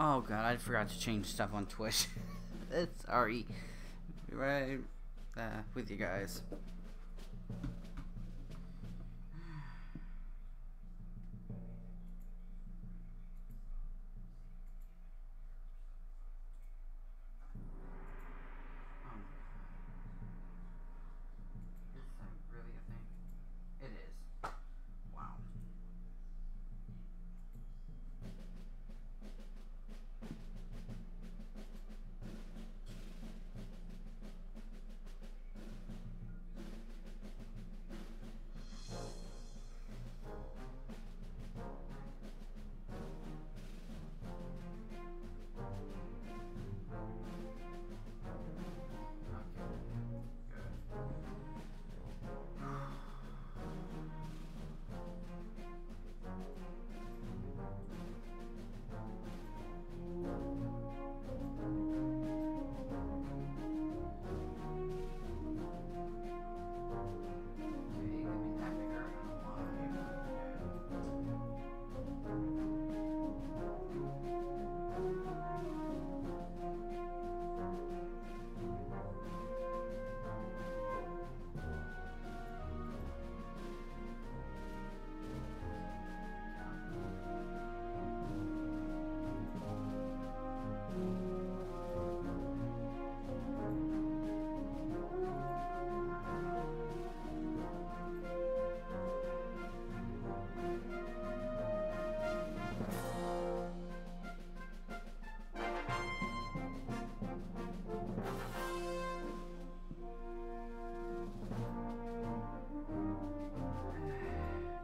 Oh god, I forgot to change stuff on Twitch. Sorry. Be right with you guys. Really a thing? It is. Wow.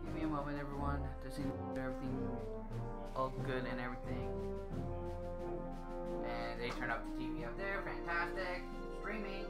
Give me a moment, everyone, to see everything all good and everything. And they turned up the TV up there. Fantastic. Streaming.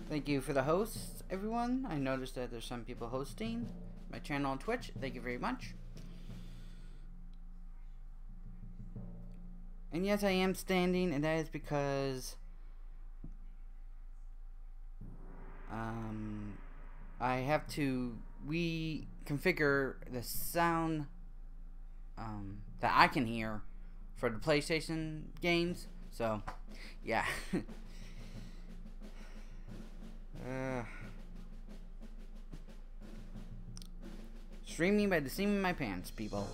Thank you for the hosts, everyone. I noticed that there's some people hosting my channel on Twitch. Thank you very much. And yes, I am standing, and that is because I have to reconfigure the sound that I can hear for the PlayStation games. So, yeah. Streaming by the seam of my pants, people.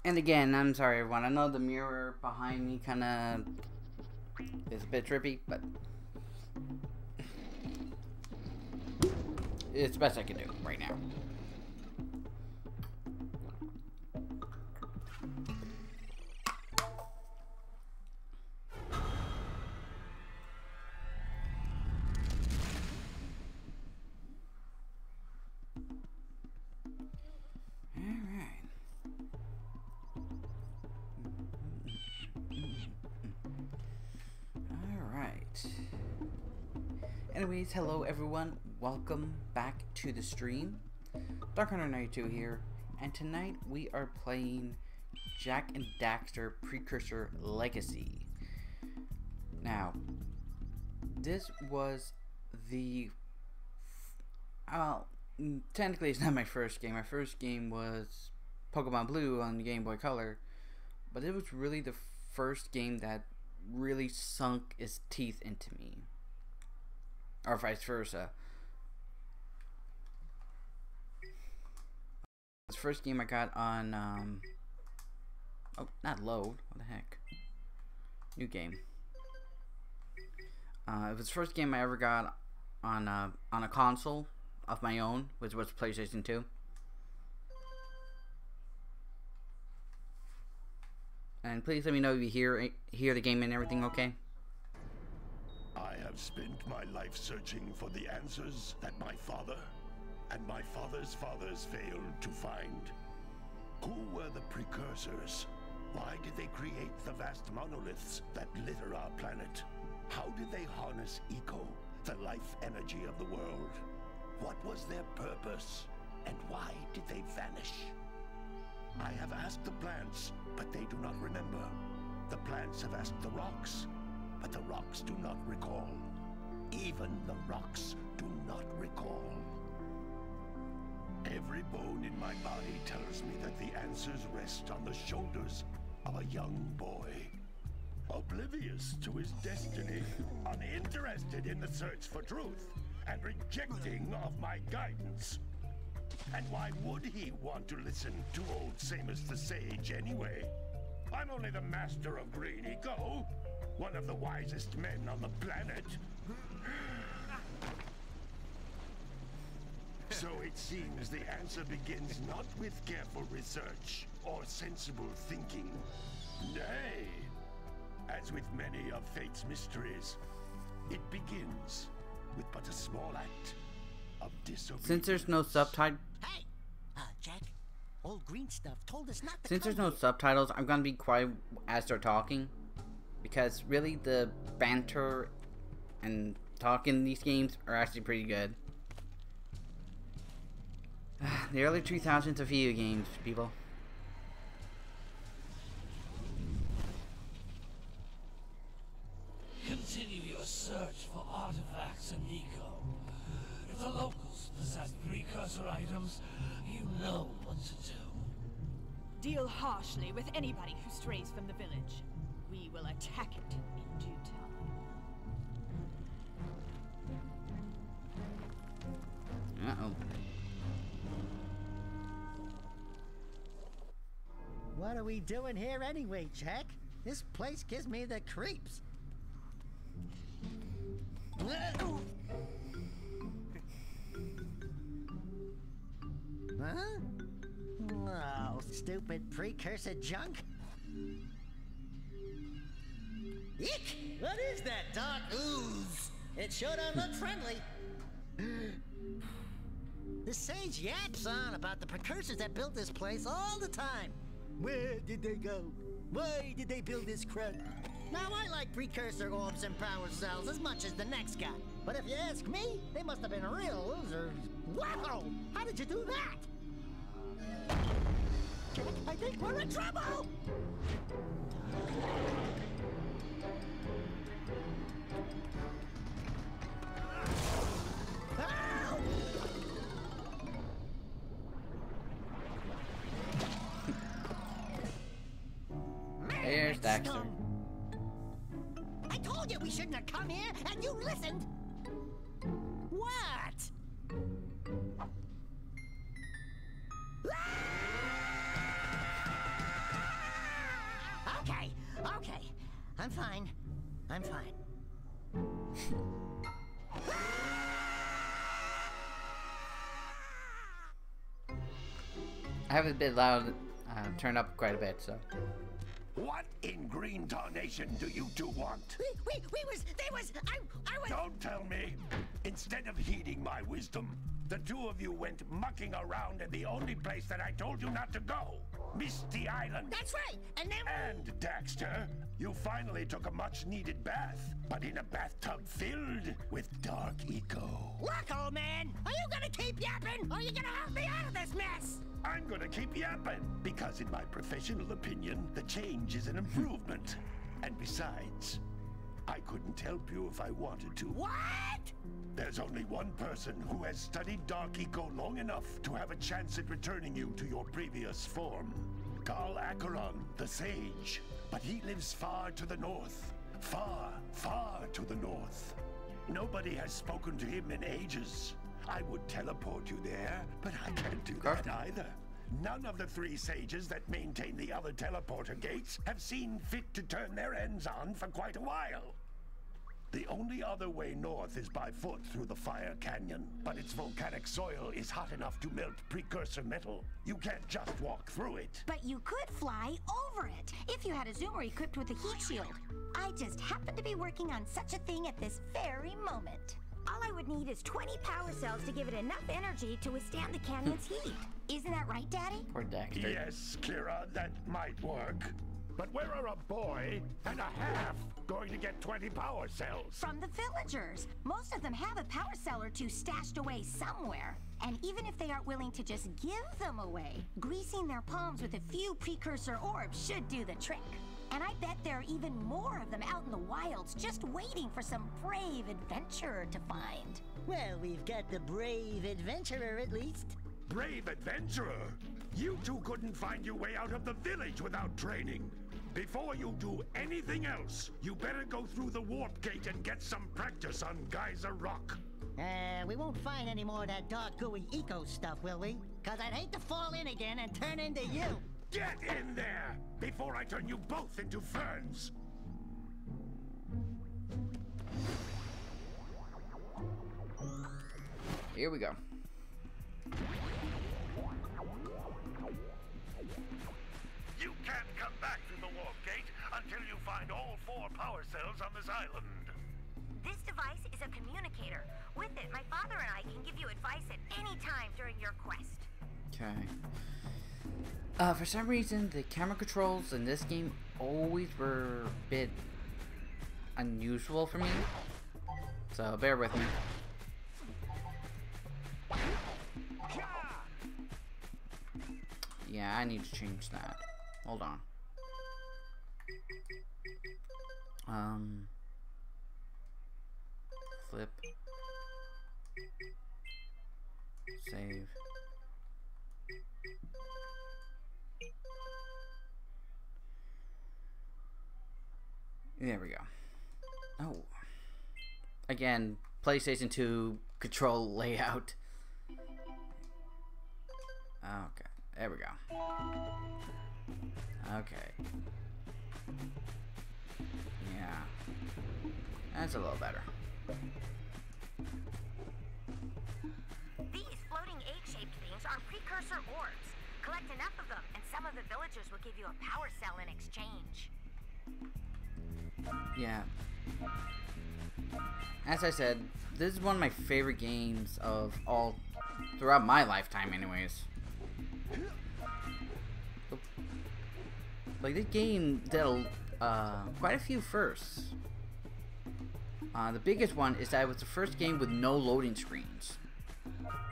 And again, I'm sorry everyone, I know the mirror behind me kinda is a bit trippy, but it's the best I can do right now. Anyways, hello everyone, welcome back to the stream. Darkhunter 92 here, and tonight we are playing Jak&Daxter Precursor Legacy. Now, this was the... technically it's not my first game. My first game was Pokemon Blue on Game Boy Color, but it was really the first game that really sunk its teeth into me. Or vice versa. This first game I got on, oh, not load. What the heck? New game. It was the first game I ever got on a console of my own, which was PlayStation 2. And please let me know if you hear the game and everything okay. I have spent my life searching for the answers that my father and my father's fathers failed to find. Who were the precursors? Why did they create the vast monoliths that litter our planet? How did they harness eco, the life energy of the world? What was their purpose? And why did they vanish? I have asked the plants, but they do not remember. The plants have asked the rocks, but the rocks do not recall. Even the rocks do not recall. Every bone in my body tells me that the answers rest on the shoulders of a young boy. Oblivious to his destiny, uninterested in the search for truth, and rejecting of my guidance. And why would he want to listen to old Samus the Sage anyway? I'm only the master of green eco. One of the wisest men on the planet. So it seems the answer begins not with careful research or sensible thinking. Nay, as with many of fate's mysteries, it begins with but a small act of disobedience. Since there's no subtitle, Hey, Jack, old green stuff told us not to. since there's no subtitles, I'm gonna be quiet as they're talking. Because really, the banter and talking in these games are actually pretty good. The early 2000s of video games, people. Continue your search for artifacts and eco. If the locals possess precursor items, you know what to do. Deal harshly with anybody who strays from the village. We will attack it in due time. Uh-oh. What are we doing here anyway, Jack? This place gives me the creeps. Huh? Oh, stupid precursor junk. Eek! What is that dark ooze? It sure don't look friendly. The sage yaps on about the precursors that built this place all the time. Where did they go? Why did they build this crud? Now, I like precursor orbs and power cells as much as the next guy. But if you ask me, they must have been real losers. Wow! How did you do that? Jack, I think we're in trouble! Ow! There's Daxter. I told you we shouldn't have come here, and you listened! What? I'm fine. I'm fine. I have it a bit loud, turned up quite a bit, so. What in green tarnation do you two want? I was... Don't tell me. Instead of heeding my wisdom, the two of you went mucking around in the only place that I told you not to go. Misty Island. That's right, and then... And, Daxter, you finally took a much-needed bath, but in a bathtub filled with dark eco. Look, old man, are you gonna keep yapping, or are you gonna help me out of this mess? I'm gonna keep yapping, because in my professional opinion, the change is an improvement. And besides, I couldn't help you if I wanted to. What? There's only one person who has studied Dark Eco long enough to have a chance at returning you to your previous form. Carl Acheron, the Sage. But he lives far to the north. Far, far to the north. Nobody has spoken to him in ages. I would teleport you there, but I can't do that either. None of the three sages that maintain the other teleporter gates have seen fit to turn their ends on for quite a while. The only other way north is by foot through the Fire Canyon, but its volcanic soil is hot enough to melt precursor metal. You can't just walk through it. But you could fly over it, if you had a zoomer equipped with a heat shield. I just happen to be working on such a thing at this very moment. All I would need is 20 power cells to give it enough energy to withstand the canyon's heat. Isn't that right, Daddy? Poor Daxter. Yes, Kira, that might work. But where are a boy and a half going to get 20 power cells? From the villagers. Most of them have a power cell or two stashed away somewhere. And even if they aren't willing to just give them away, greasing their palms with a few precursor orbs should do the trick. And I bet there are even more of them out in the wilds just waiting for some brave adventurer to find. Well, we've got the brave adventurer at least. Brave adventurer? You two couldn't find your way out of the village without training. Before you do anything else, you better go through the warp gate and get some practice on Geyser Rock. We won't find any more of that dark gooey eco stuff, will we? 'Cause I'd hate to fall in again and turn into you. Get in there before I turn you both into ferns. Here we go. You can't come back through the warp gate until you find all 4 power cells on this island. This device is a communicator. With it, my father and I can give you advice at any time during your quest. Okay. For some reason, the camera controls in this game always were a bit unusual for me. So bear with me. Yeah, I need to change that. Hold on. Flip. Save. There we go. Oh. Again, PlayStation 2 control layout. Okay. There we go. Okay. Yeah. That's a little better. These floating egg-shaped things are precursor orbs. Collect enough of them, and some of the villagers will give you a power cell in exchange. Yeah. As I said, this is one of my favorite games of all throughout my lifetime anyways. Like, this game did quite a few firsts. The biggest one is that it was the first game with no loading screens.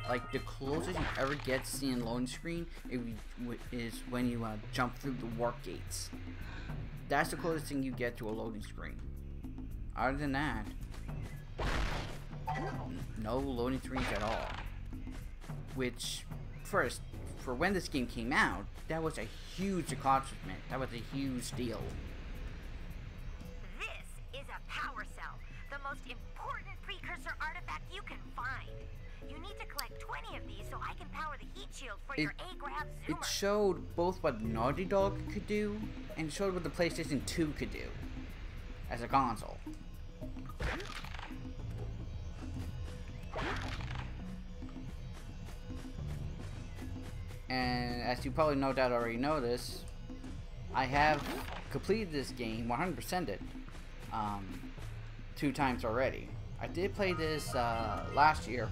Like, the closest you ever get to seeing a loading screen is when you jump through the warp gates. That's the closest thing you get to a loading screen. Other than that, no loading screens at all. Which, first, for when this game came out, that was a huge accomplishment. That was a huge deal. This is a power cell, the most important precursor artifact you can find. You need to collect 20 of these so I can power the heat shield for your A-Grav zoomer. It showed both what Naughty Dog could do, and showed what the PlayStation 2 could do. as a console. And as you probably no doubt already know this, I have completed this game, 100%ed it, 2 times already. I did play this last year.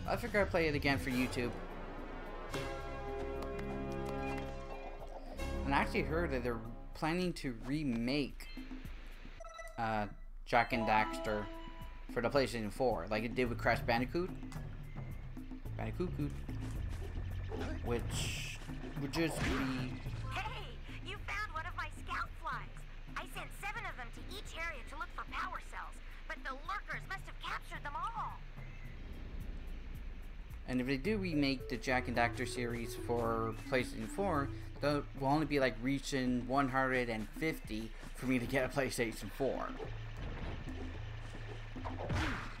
I figured I'd play it again for YouTube. And I actually heard that they're planning to remake Jak&Daxter for the PlayStation 4, like it did with Crash Banditcoot. Which would just be... Hey, you found one of my scout flies. I sent 7 of them to each area to look for power cells, but the lurkers must have captured them all. And if they do remake the Jak&Daxter series for PlayStation 4, that will only be like reaching 150 for me to get a PlayStation 4.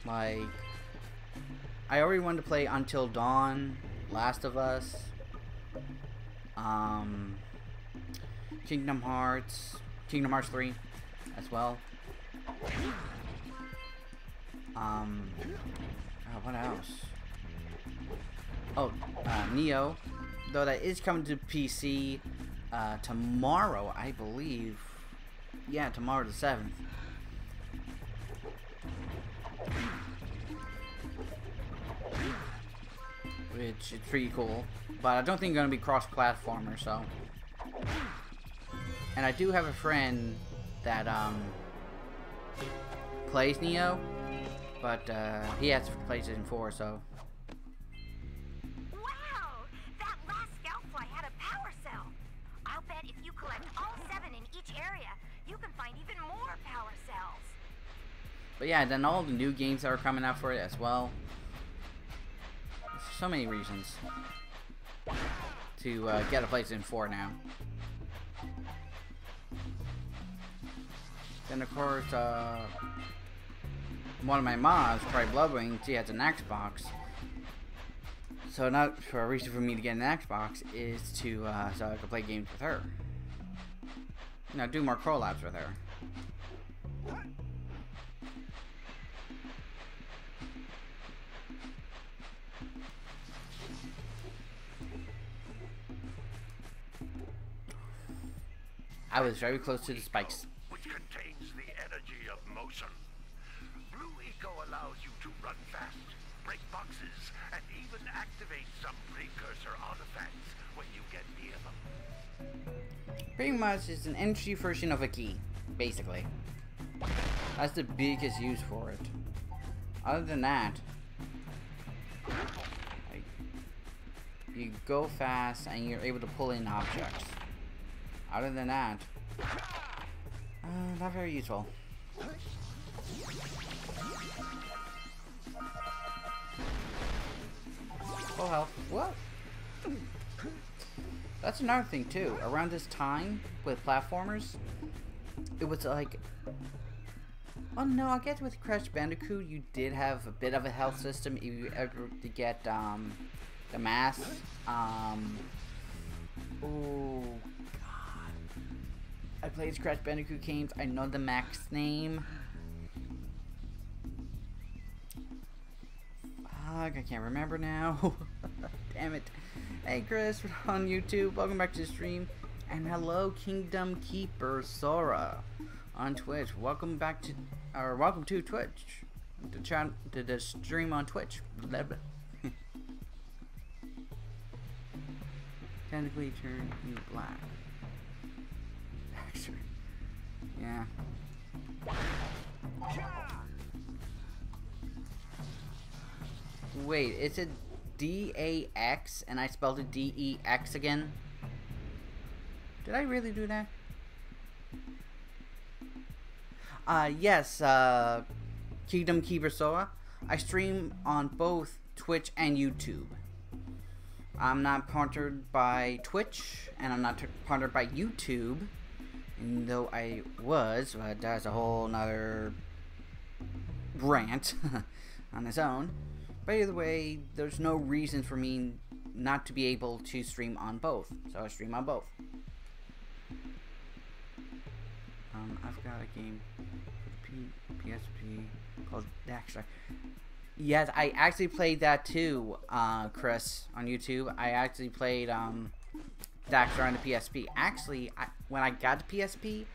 Like, I already wanted to play Until Dawn, Last of Us, Kingdom Hearts 3 as well. What else? Oh, Neo, though that is coming to PC tomorrow, I believe. Yeah, tomorrow the 7th. Which is pretty cool, but I don't think it's gonna be cross-platformer. So, and I do have a friend that plays Neo, but he has PlayStation 4, so. Wow, that last scout fly had a power cell. I'll bet if you collect all 7 in each area, you can find even more power cells. But yeah, then all the new games that are coming out for it as well. So many reasons to get a PlayStation 4 now. Then of course, one of my moms, probably Bloodwing, she has an Xbox. So not for a reason for me to get an Xbox is to so I can play games with her. You know, do more collabs with her. I was very close to the spikes. Which contains the energy of motion. Blue Eco allows you to run fast, break boxes, and even activate some precursor artifacts when you get near them. Pretty much it's an entry version of a key, basically. That's the biggest use for it. Other than that, like, you go fast and you're able to pull in objects. Other than that, not very useful. Full health. What? That's another thing too. Around this time with platformers, it was like, oh no, I guess with Crash Banditcoot you did have a bit of a health system if you ever to get the mask. Oh. I played Crash Banditcoot games. I know the max name. Fuck, I can't remember now. Damn it. Hey Chris, we're on YouTube. Welcome back to the stream. And hello Kingdom Keeper Sora on Twitch. Welcome back to, or welcome to Twitch. To the stream on Twitch. Blah, blah. Technically turn black. Yeah. Wait, is it D-A-X and I spelled it D-E-X again? Did I really do that? Yes, Kingdom Keeper Sora. I stream on both Twitch and YouTube. I'm not partnered by Twitch, and I'm not partnered by YouTube. Even though I was, but that's a whole nother rant on its own. But either way, there's no reason for me not to be able to stream on both. So I stream on both. I've got a game for the PSP called Daxter. Yes, I actually played that too, Chris, on YouTube. I actually played Daxter on the PSP. Actually, when I got the PSP,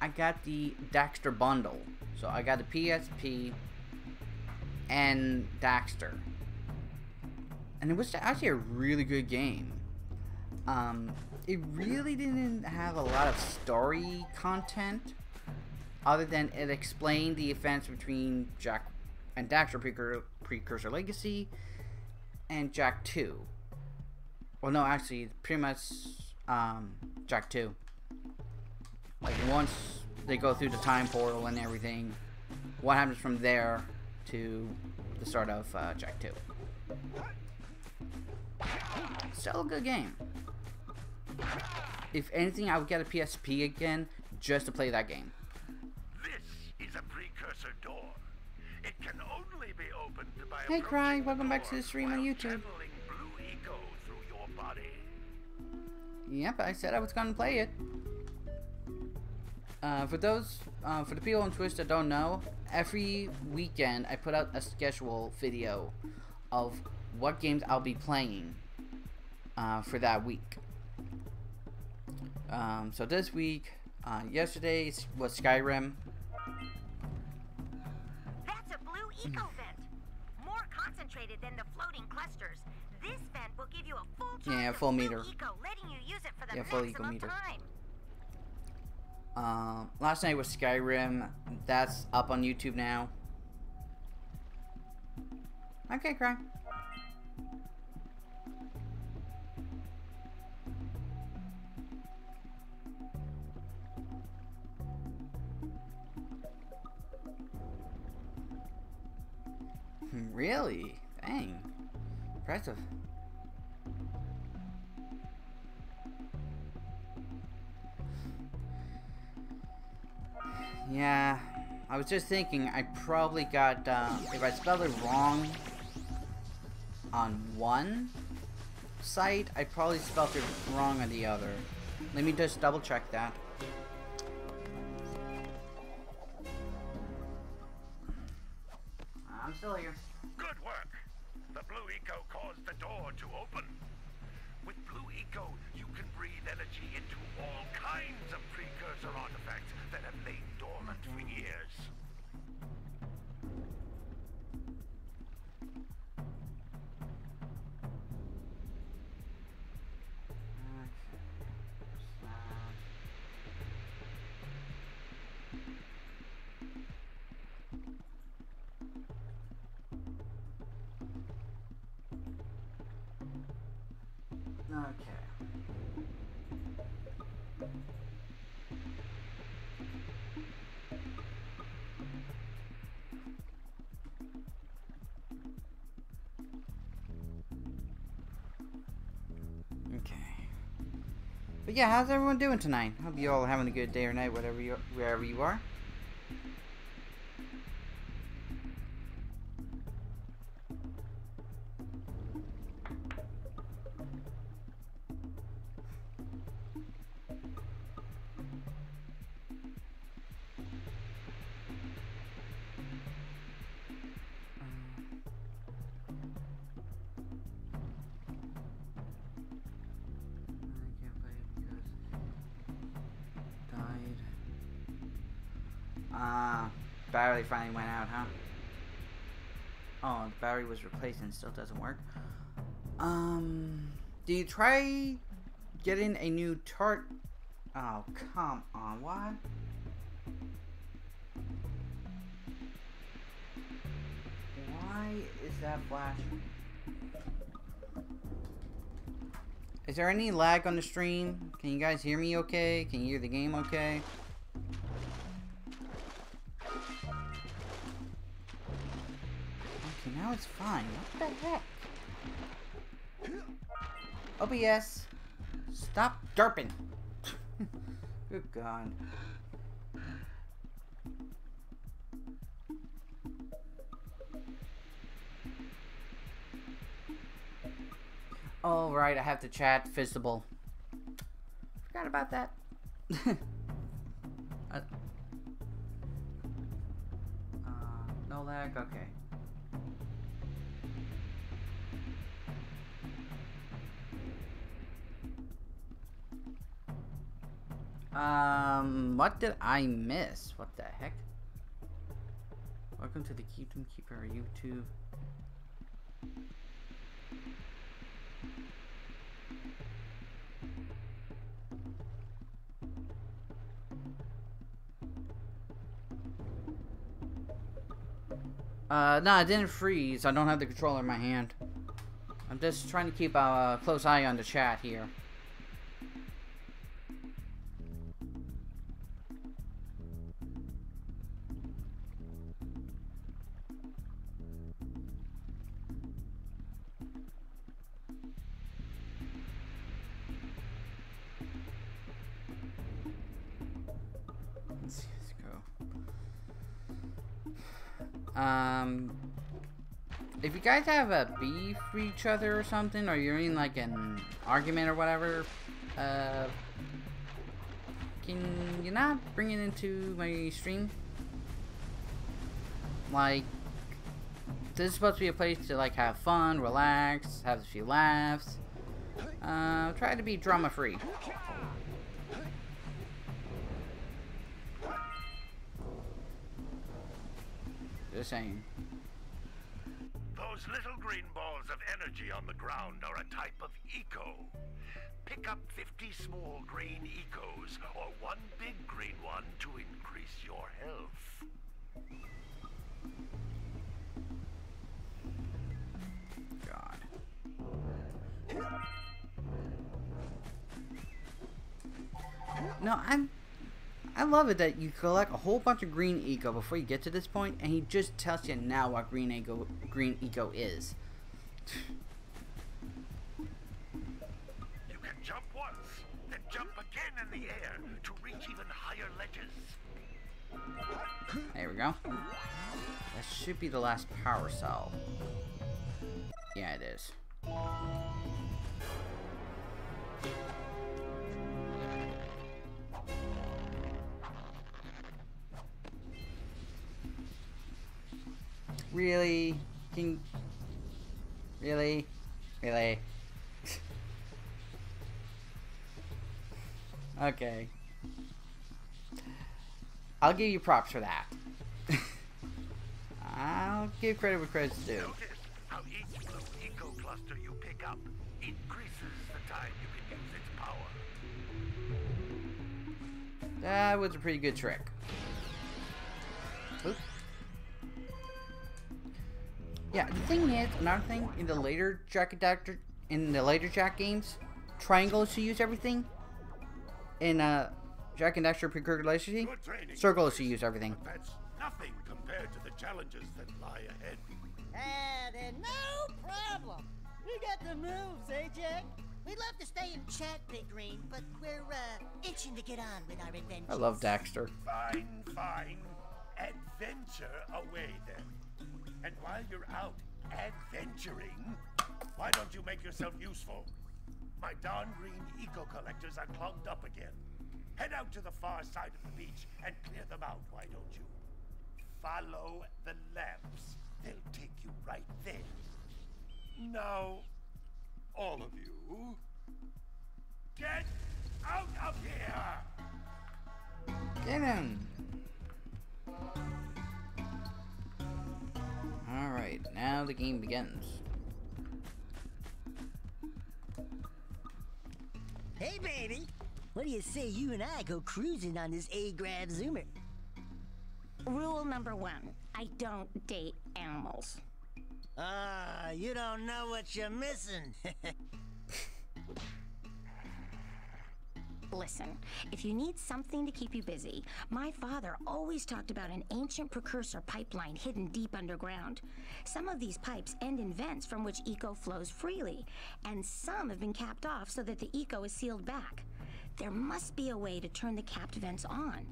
I got the Daxter bundle. So I got the PSP and Daxter. And it was actually a really good game. It really didn't have a lot of story content, other than it explained the events between Jak and Daxter Precursor Legacy and Jak 2. Well, no, actually, pretty much Jak 2. Like, once they go through the time portal and everything, what happens from there to the start of Jak 2. Still a good game. If anything, I would get a PSP again just to play that game. This is a precursor door. It can only be opened by Hey Cry, welcome back to the stream on YouTube. channeling blue eco through your body. Yep, I said I was gonna play it. For the people on Twitch that don't know, every weekend I put out a schedule video of what games I'll be playing for that week. So this week, yesterday was Skyrim. That's a blue eco vent. More concentrated than the floating clusters. This vent will give you a full charge Yeah, of full blue meter. eco, letting you use it for the Yeah, full eco maximum meter. time. Last night was Skyrim. That's up on YouTube now. Okay, Cry. Really? Dang. Impressive. Yeah, I was just thinking I probably got, if I spelled it wrong on one site, I probably spelled it wrong on the other. Let me just double check that. I'm still here. Good work. The blue eco caused the door to open. With blue eco, you can breathe energy into all kinds of precursor artifacts that have lain dormant for years. Okay. Okay. But yeah, how's everyone doing tonight? Hope you all having a good day or night, wherever you are. Battery finally went out, huh? Oh, the battery was replaced and still doesn't work. Do you try getting a new tart? Oh, come on, what? Why is that flashing? Is there any lag on the stream? Can you guys hear me okay? Can you hear the game okay? Okay, now it's fine. What the heck? OBS, stop derping. Good God. Oh, right, I have to chat Visible. Forgot about that. No lag? Okay. What did I miss? What the heck? Welcome to the Kingdom Keeper YouTube. No, I didn't freeze. I don't have the controller in my hand. I'm just trying to keep a close eye on the chat here. Let's go. If you guys have a beef for each other or something, or you're in like an argument or whatever, can you not bring it into my stream? Like, this is supposed to be a place to like have fun, relax, have a few laughs. Try to be drama free. Just saying. Those little green balls of energy on the ground are a type of eco. Pick up 50 small green ecos, or one big green one to increase your health. God. No, I love it that you collect a whole bunch of green eco before you get to this point, and he just tells you now what green eco is. You can jump once, then jump again in the air to reach even higher ledges. There we go. That should be the last power cell. Yeah, it is. Really? Really? Really? Okay. I'll give you props for that. I'll give credit where credit's due. Notice how each blue eco cluster you pick up increases the time you can use its power. That was a pretty good trick. Oops. Yeah, the thing is, another thing, in the later Jak&Daxter, in the later Jak games, triangle is to use everything. In Jak&Daxter Precursor Legacy, circle is to use everything. That's nothing compared to the challenges that lie ahead. Then no problem. We got the moves, eh, Jack? We'd love to stay and chat, Big Green, but we're itching to get on with our adventures. I love Daxter. Fine, fine. Adventure away then. And while you're out adventuring, why don't you make yourself useful? My darn green eco collectors are clogged up again. Head out to the far side of the beach and clear them out, why don't you? Follow the lamps. They'll take you right there. Now, all of you, get out of here! Get him! Alright, now the game begins. Hey, baby. What do you say you and I go cruising on this A-Grab Zoomer? Rule number 1, I don't date animals. Ah, you don't know what you're missing. Listen, if you need something to keep you busy, my father always talked about an ancient precursor pipeline hidden deep underground. Some of these pipes end in vents from which eco flows freely, and some have been capped off so that the eco is sealed back. There must be a way to turn the capped vents on.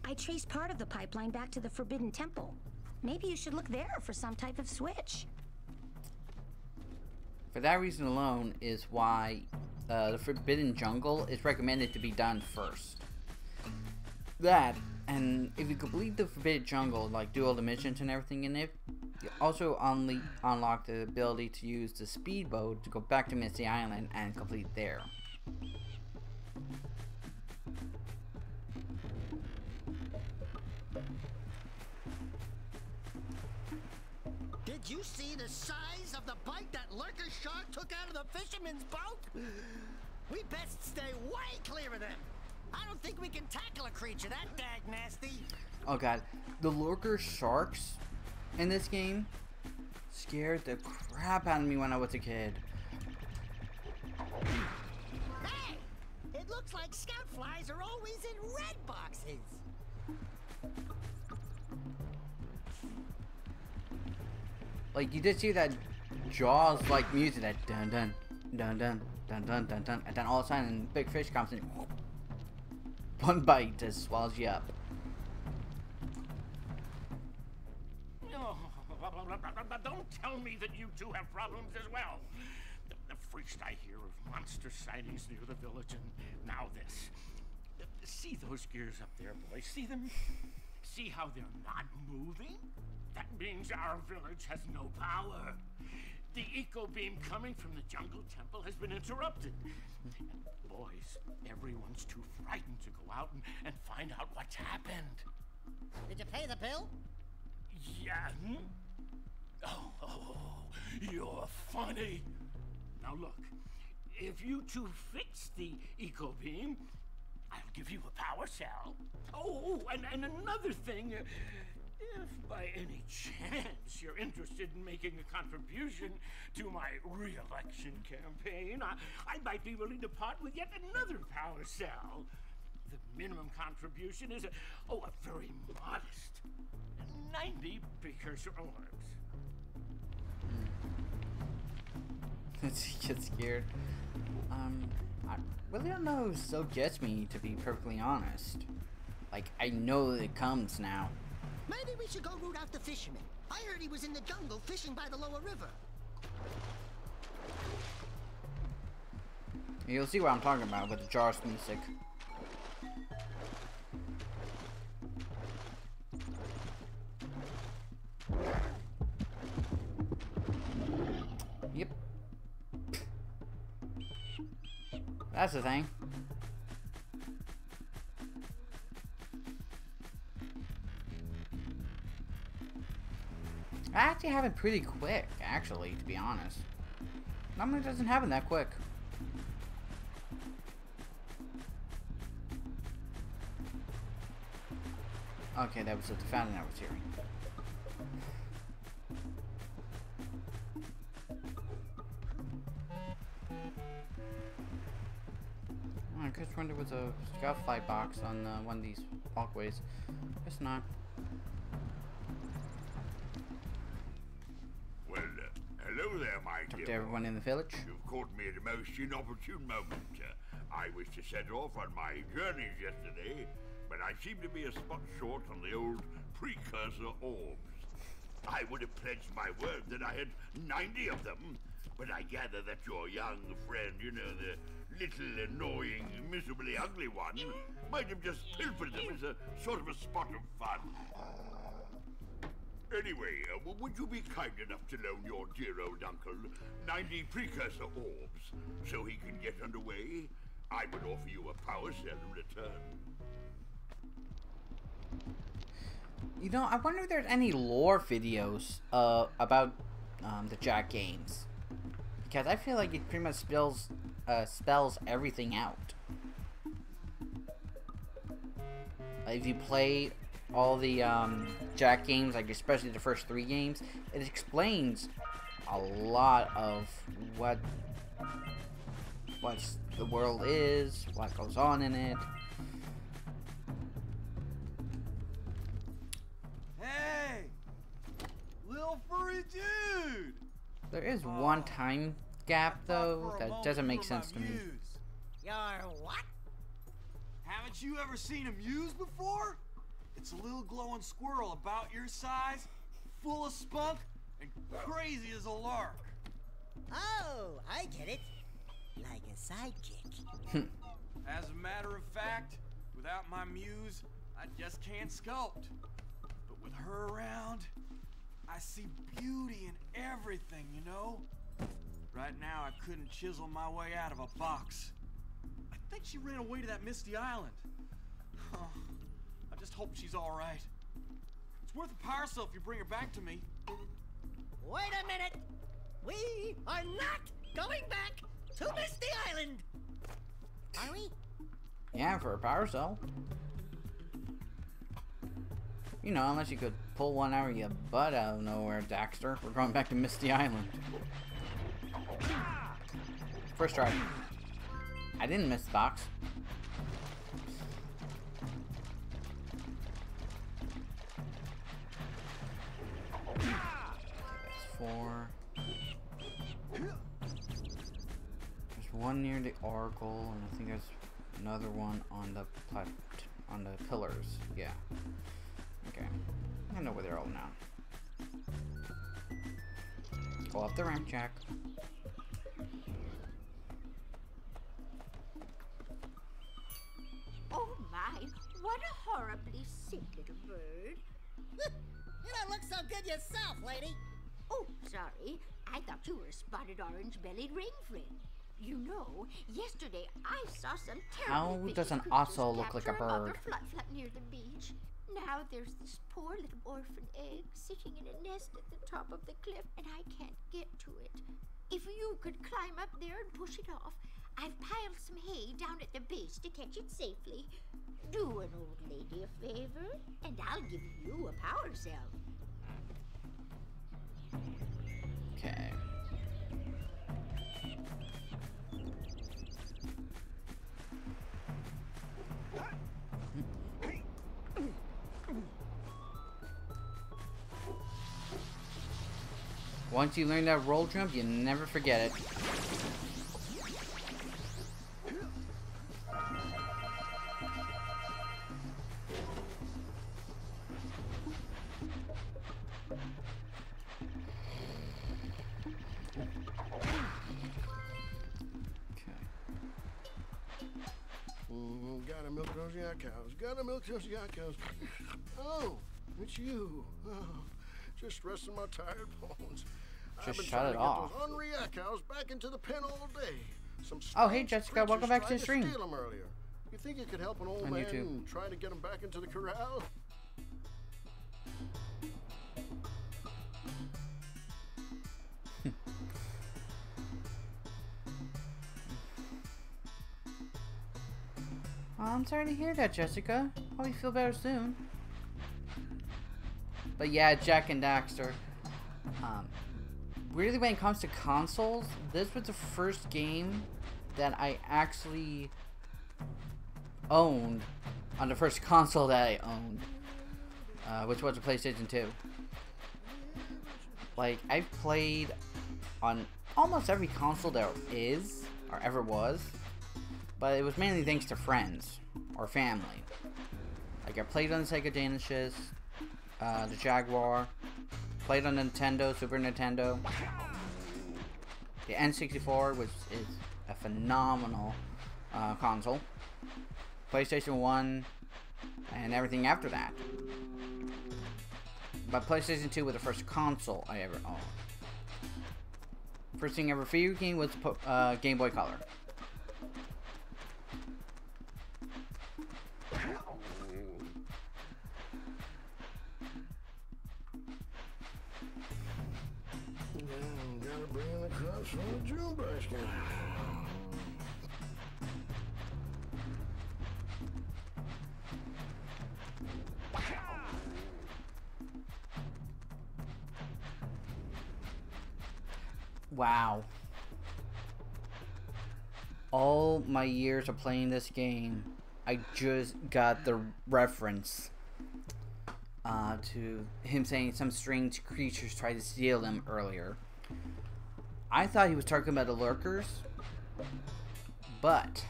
I traced part of the pipeline back to the Forbidden Temple. Maybe you should look there for some type of switch. For that reason alone is why the Forbidden Jungle is recommended to be done first. That, And if you complete the Forbidden Jungle, like do all the missions and everything in it, you also unlock the ability to use the speedboat to go back to Misty Island and complete there. Did you see the size of the bite that lurker shark took out of the fisherman's boat? We best stay way clear of them. I don't think we can tackle a creature that dag nasty. Oh god, the lurker sharks in this game scared the crap out of me when I was a kid. Hey! It looks like scout flies are always in red boxes. Like, you did see that Jaws like music, that dun dun dun dun dun dun dun dun, and then all of a sudden big fish comes in, one bite just swallows you up. Don't tell me that you two have problems as well. The first I hear of monster sightings near the village, and now this. See those gears up there, boys? See them? See how they're not moving? That means our village has no power. The eco beam coming from the jungle temple has been interrupted. And boys, everyone's too frightened to go out and find out what's happened. Did you pay the bill? Yeah. Oh, you're funny. Now look, if you two fix the eco beam, I'll give you a power cell. Oh, and another thing. If by any chance you're interested in making a contribution to my re-election campaign, I might be willing to part with yet another power cell. The minimum contribution is a very modest 90 precursor orbs. He gets scared. I really don't know who still gets me, to be perfectly honest. Like, I know that it comes now. Maybe we should go root out the fisherman. I heard he was in the jungle fishing by the lower river. You'll see what I'm talking about with the Jaws music. Yep. That's the thing. I actually have it pretty quick, actually, to be honest. Normally it doesn't happen that quick. Okay, that was the fountain I was hearing. I just wonder there was a scout fly box on one of these walkways. Guess not. Well, hello there, my Talk dear. to everyone in the village. You've caught me at a most inopportune moment. I was to set off on my journeys yesterday, but I seem to be a spot short on the old Precursor orbs. I would have pledged my word that I had 90 of them, but I gather that your young friend, you know, the little annoying, miserably ugly one, might have just pilfered them as a sort of a spot of fun. Anyway, would you be kind enough to loan your dear old uncle 90 Precursor orbs so he can get underway? I would offer you a power cell in return. You know, I wonder if there's any lore videos about the Jak games, because I feel like it pretty much spells everything out. If you play all the Jak games, like especially the first 3 games, it explains a lot of what the world is, what goes on in it. Hey, little furry dude. There is one time gap though that doesn't make sense to me. You're what? Haven't you ever seen a muse before? It's a little glowing squirrel about your size, full of spunk, and crazy as a lark. Oh, I get it. Like a sidekick. As a matter of fact, without my muse, I just can't sculpt. But with her around, I see beauty in everything, you know? Right now, I couldn't chisel my way out of a box. I think she ran away to that misty island. Oh, I just hope she's all right. It's worth a power cell if you bring her back to me. Wait a minute! We are not going back to Misty Island! Are we? Yeah, for a power cell. You know, unless you could pull one out of your butt out of nowhere, Daxter. We're going back to Misty Island. First try. I didn't miss the box. That's 4. There's one near the Oracle, and I think there's another one on the pillars. Yeah. Okay. I know where they're all now. Go up the ramp, Jack. Oh my, what a horribly sick little bird. You don't look so good yourself, lady. Oh, sorry. I thought you were a spotted orange-bellied rain friend. You know, yesterday I saw some terrible. How does an osso look like a bird? Flat near the beach. Now there's this poor little orphan egg sitting in a nest at the top of the cliff, and I can't get to it. If you could climb up there and push it off, I've piled some hay down at the base to catch it safely. Do an old lady a favor, and I'll give you a power cell. Okay. Once you learn that roll jump, you never forget it. Gotta milk those yak cows. Gotta milk those yak cows. Oh, it's you. Oh, just resting my tired bones. Just I've been shut trying it to get off. those hungry yak cows back into the pen all day. Some Oh, hey, strange Jessica, welcome creatures back to tried the stream. Steal them earlier. You think you could help an old On man YouTube. and try to get him back into the corral? Oh, I'm sorry to hear that, Jessica. Hope you feel better soon. But yeah, Jak&Daxter. Really, when it comes to consoles, this was the first game that I actually owned on the first console that I owned, which was the PlayStation 2. Like, I've played on almost every console there is, or ever was, but it was mainly thanks to friends or family. Like, I played on the Sega Genesis, the Jaguar, played on Nintendo, Super Nintendo, the N64, which is a phenomenal console, PlayStation 1, and everything after that. But PlayStation 2 was the first console I ever owned. First thing ever video game was Game Boy Color. Gotta bring in the crops from the June basket. Wow. All my years of playing this game, I just got the reference to him saying some strange creatures tried to steal them earlier. I thought he was talking about the lurkers, but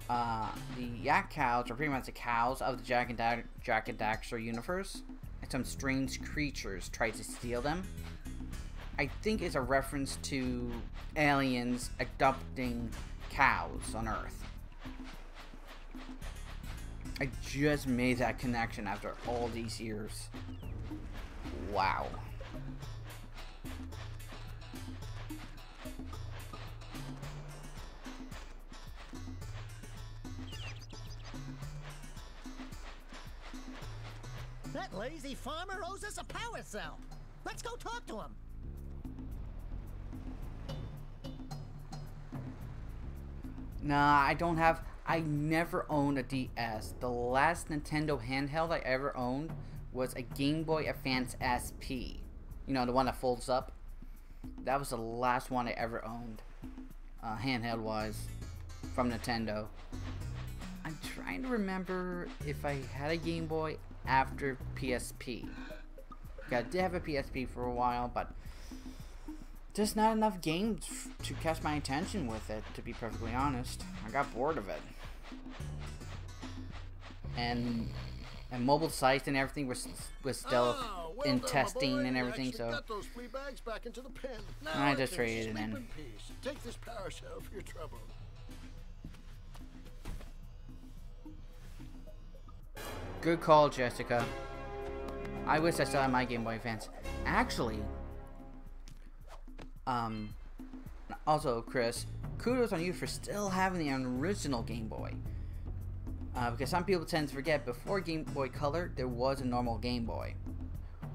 the yak cows are pretty much the cows of the Jak&Daxter universe, and some strange creatures tried to steal them. I think it's a reference to aliens adopting cows on Earth. I just made that connection after all these years. Wow. That lazy farmer owes us a power cell. Let's go talk to him. Nah, I don't have... I never owned a DS. The last Nintendo handheld I ever owned was a Game Boy Advance SP. You know, the one that folds up. That was the last one I ever owned. Handheld-wise. From Nintendo. I'm trying to remember if I had a Game Boy after PSP. I did have a PSP for a while, but just not enough games to catch my attention with it, to be perfectly honest. I got bored of it. And mobile sites and everything was still in testing and everything, so got those flea bags back into the pen. Now I just traded it in. Peace. Take this power cell for your trouble. Good call, Jessica. I wish I still had my Game Boy Advance. Actually, also, Chris, kudos on you for still having the original Game Boy. Because some people tend to forget, before Game Boy Color, there was a normal Game Boy.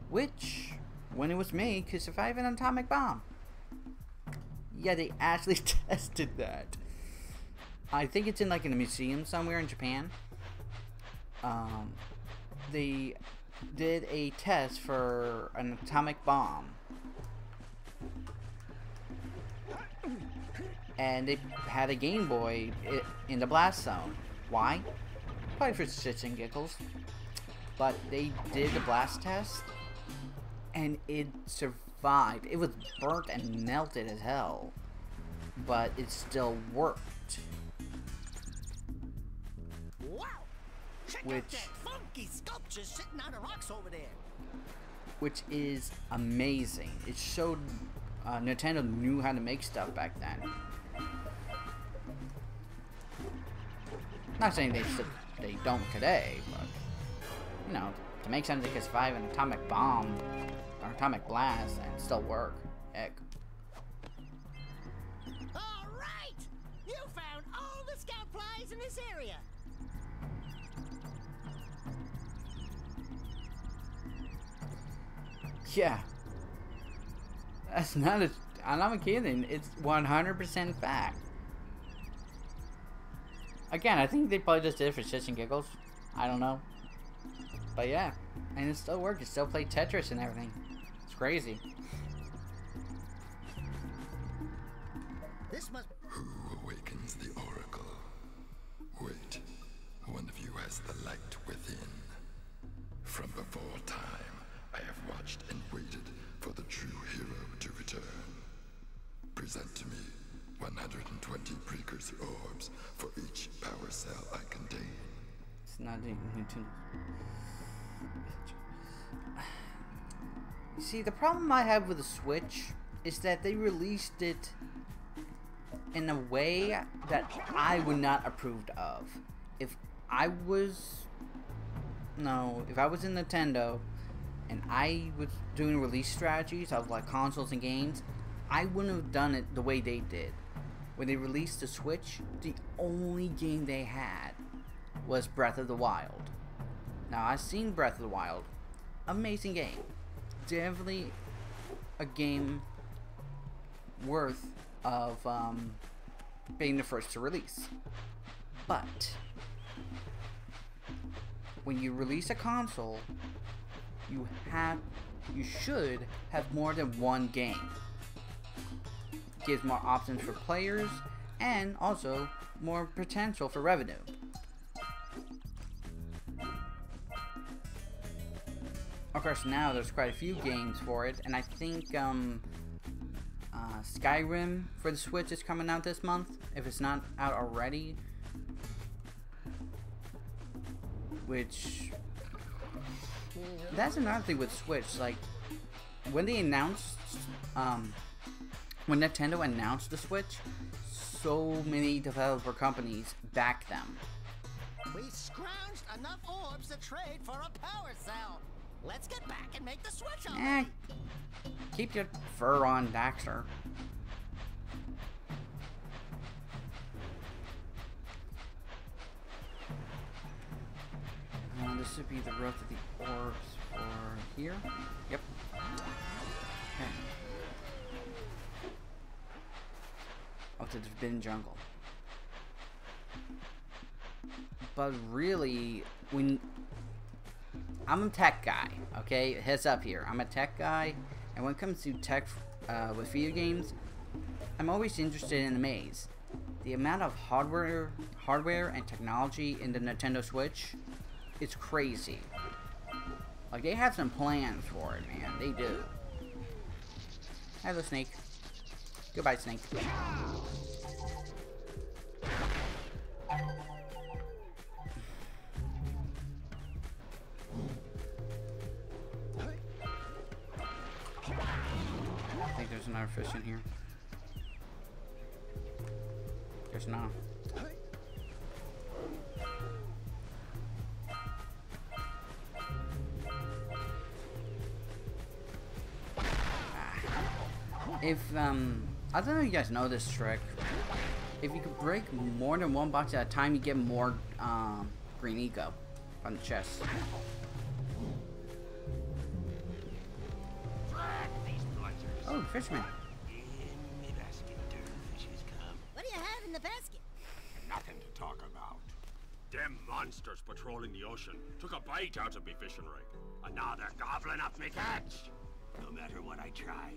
Which, when it was made, could survive an atomic bomb. Yeah, they actually tested that. I think it's in like in a museum somewhere in Japan. They did a test for an atomic bomb. And they had a Game Boy in the blast zone. Why? Probably for shits and giggles. But they did the blast test, and it survived. It was burnt and melted as hell, but it still worked. Wow! Check out that funky sculpture sitting on the rocks over there. Which is amazing. It showed Nintendo knew how to make stuff back then. Not saying they don't today, but you know, to make something that can survive an atomic bomb or atomic blast and still work, heck. All right, you found all the scout flies in this area. Yeah, that's not a. I'm not kidding. It's 100% fact. Again, I think they probably just did it for shits and giggles. I don't know. But yeah, and it still worked. It still played Tetris and everything. It's crazy. This must. Who awakens the oracle? Wait, one of you has the light within. From before time, I have watched and waited for the true hero to return. Present to me 120 precursor orbs for each power cell I contain. It's not even Nintendo. See, the problem I have with the Switch is that they released it in a way that I would not approve of. If I was in Nintendo and I was doing release strategies of like consoles and games, I wouldn't have done it the way they did. When they released the Switch, the only game they had was Breath of the Wild. Now, I've seen Breath of the Wild. Amazing game. Definitely a game worth of being the first to release. But when you release a console, you should have more than one game. Gives more options for players and also more potential for revenue. Of course, now there's quite a few games for it, and I think Skyrim for the Switch is coming out this month, if it's not out already. Which, that's another thing with Switch, like, when they announced, when Nintendo announced the Switch, so many developer companies backed them. We scrounged enough orbs to trade for a power cell. Let's get back and make the switch already. Keep your fur on, Daxter. This would be the road to the orbs for here. Yep. Okay. Up to the Forbidden Jungle. But really, I'm a tech guy, okay? Heads up here. I'm a tech guy, and when it comes to tech with video games, I'm always interested in the maze. The amount of hardware and technology in the Nintendo Switch, it's crazy. Like, they have some plans for it, man. They do. Hello, Snake. Goodbye, Snake. I think there's another fish in here. There's not. If, I don't know if you guys know this trick. If you could break more than one box at a time, you get more, green eco on the chest. Oh, fisherman. What do you have in the basket? Nothing to talk about. Them monsters patrolling the ocean took a bite out of me fishing rig. And now they're gobbling up me catch. No matter what I try,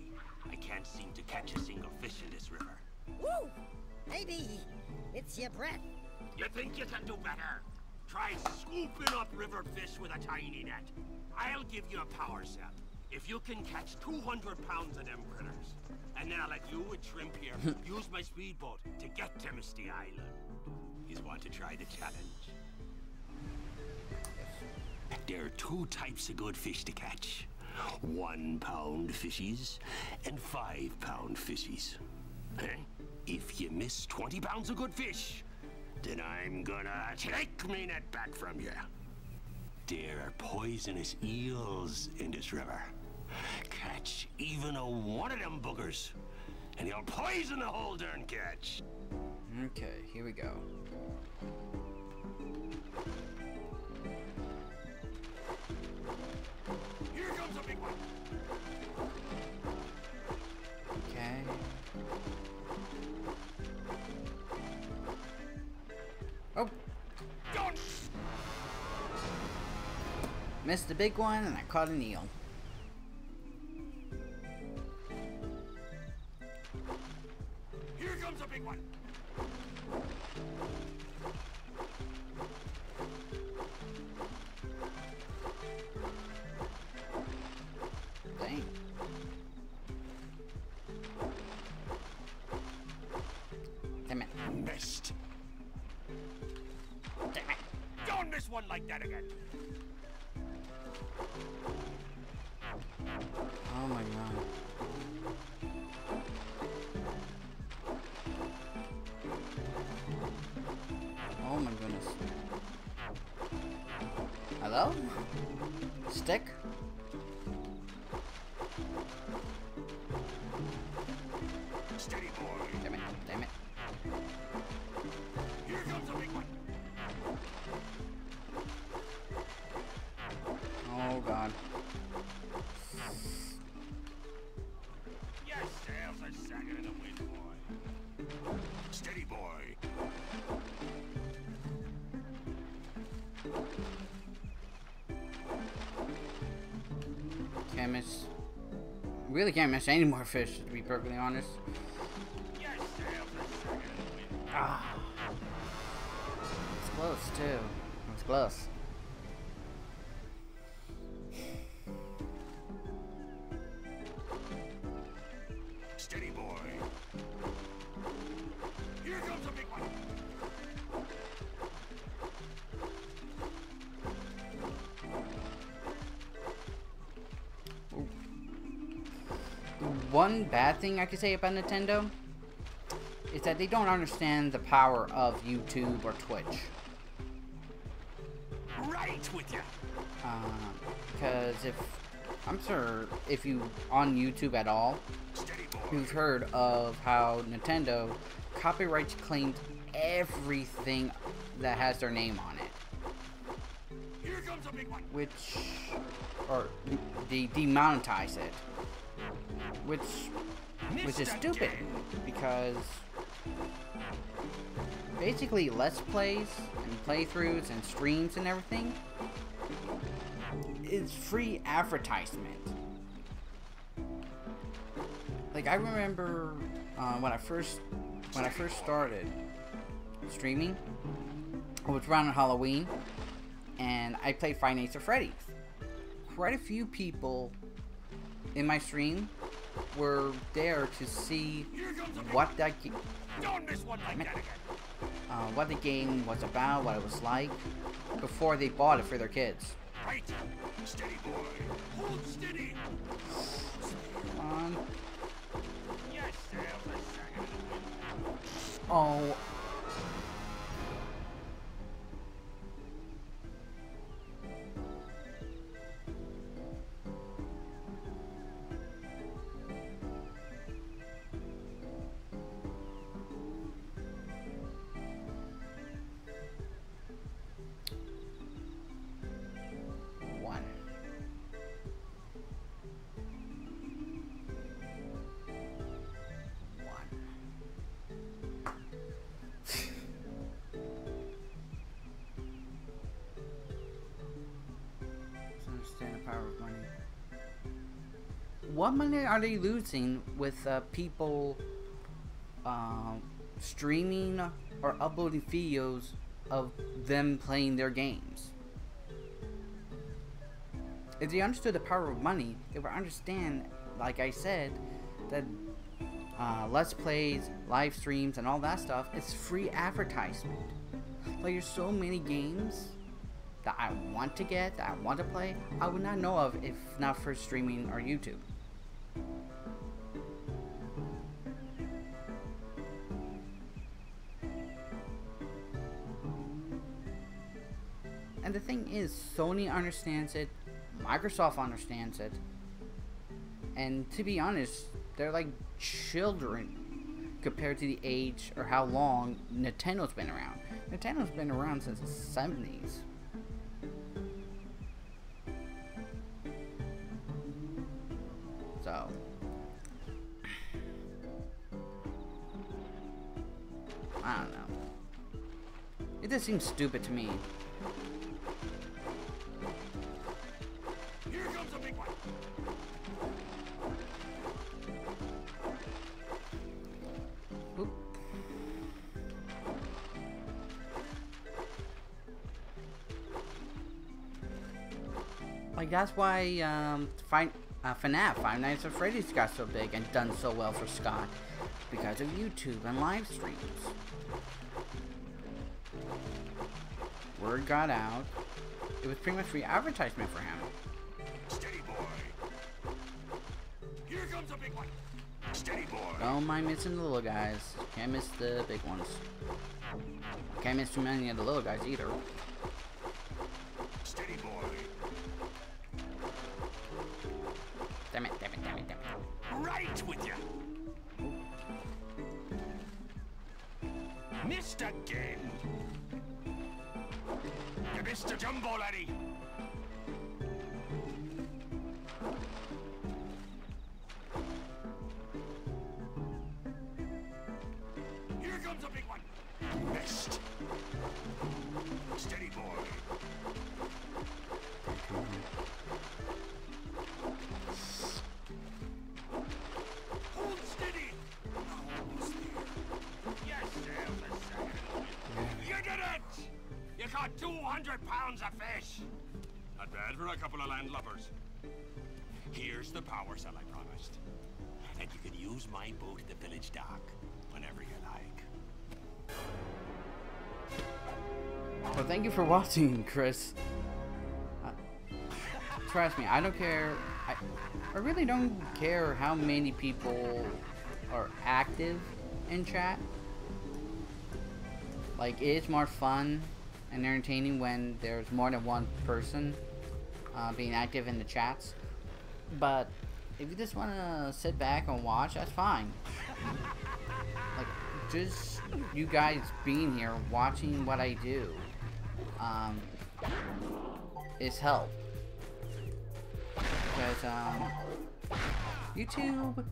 I can't seem to catch a single fish in this river. Woo! Maybe it's your breath. You think you can do better? Try scooping up river fish with a tiny net. I'll give you a power cell if you can catch 200 pounds of them critters. And then I'll let you and Shrimp here use my speedboat to get to Misty Island. You want to try the challenge? There are two types of good fish to catch. 1 pound fishies and 5 pound fishies. If you miss 20 pounds of good fish, then I'm gonna take me net back from you. There are poisonous eels in this river. Catch even one of them boogers, and you'll poison the whole darn catch. Okay, here we go. Here comes a big one. Okay. Oh! Don't! Missed the big one, and I caught an eel. Here comes a big one. Dang. Damn it. Missed. Damn it. Don't miss one like that again. Oh my god. Oh my goodness. Hello? Stick? Steady, boy. Damn it, damn it. Here comes a big one. Oh god. Your sails are sagging in the wind, boy. Steady, boy. Can't miss. Really can't miss any more fish, to be perfectly honest. Your sails are sagging in the wind. Ah. It's close too. It's close. Steady, boy. Here comes a big one. One bad thing I could say about Nintendo is that they don't understand the power of YouTube or Twitch. with you. Because I'm sure if you on YouTube at all, you've heard of how Nintendo copyrights claimed everything that has their name on it. Here comes a big one. Or they demonetize it. Which is stupid, because basically Let's Plays and playthroughs and streams and everything is free advertisement. Like, I remember when I first started streaming, it was around Halloween, and I played Five Nights at Freddy's. Quite a few people in my stream were there to see what that what the game was about, what it was like, before they bought it for their kids. Right. Steady, boy. Hold steady. Come on. Yes, sir. Oh. What money are they losing with people streaming or uploading videos of them playing their games? If they understood the power of money, they would understand, like I said, that Let's Plays, live streams, and all that stuff is free advertisement. Like, there's so many games that I want to get, that I want to play, I would not know of if not for streaming or YouTube. And the thing is, Sony understands it, Microsoft understands it, and to be honest, they're like children compared to the age or how long Nintendo's been around. Nintendo's been around since the 70s. So, I don't know. It just seems stupid to me. Here comes a big one. Oop. Like, that's why FNAF, Five Nights at Freddy's, got so big and done so well for Scott, because of YouTube and live streams. Word got out. It was pretty much free advertisement for him. Steady, boy. Here comes a big one. Steady, boy. Don't mind missing the little guys. Can't miss the big ones. Can't miss too many of the little guys either. Steady, boy. Damn it, damn it, damn it, damn it. Right with you. Missed again. You missed a jumbo, laddie. Here comes a big one. Missed. Steady, boy. Hold steady. Almost there. Yes, there's a second. You did it! You caught 200 pounds of fish. Not bad for a couple of landlubbers. Here's the power cell I promised. And you can use my boat at the village dock whenever you like. Well, thank you for watching, Chris. Trust me, I don't care. I really don't care how many people are active in chat. Like, it's more fun and entertaining when there's more than one person being active in the chats. But if you just want to sit back and watch, that's fine. Like, just you guys being here, watching what I do, is help. Because, YouTube,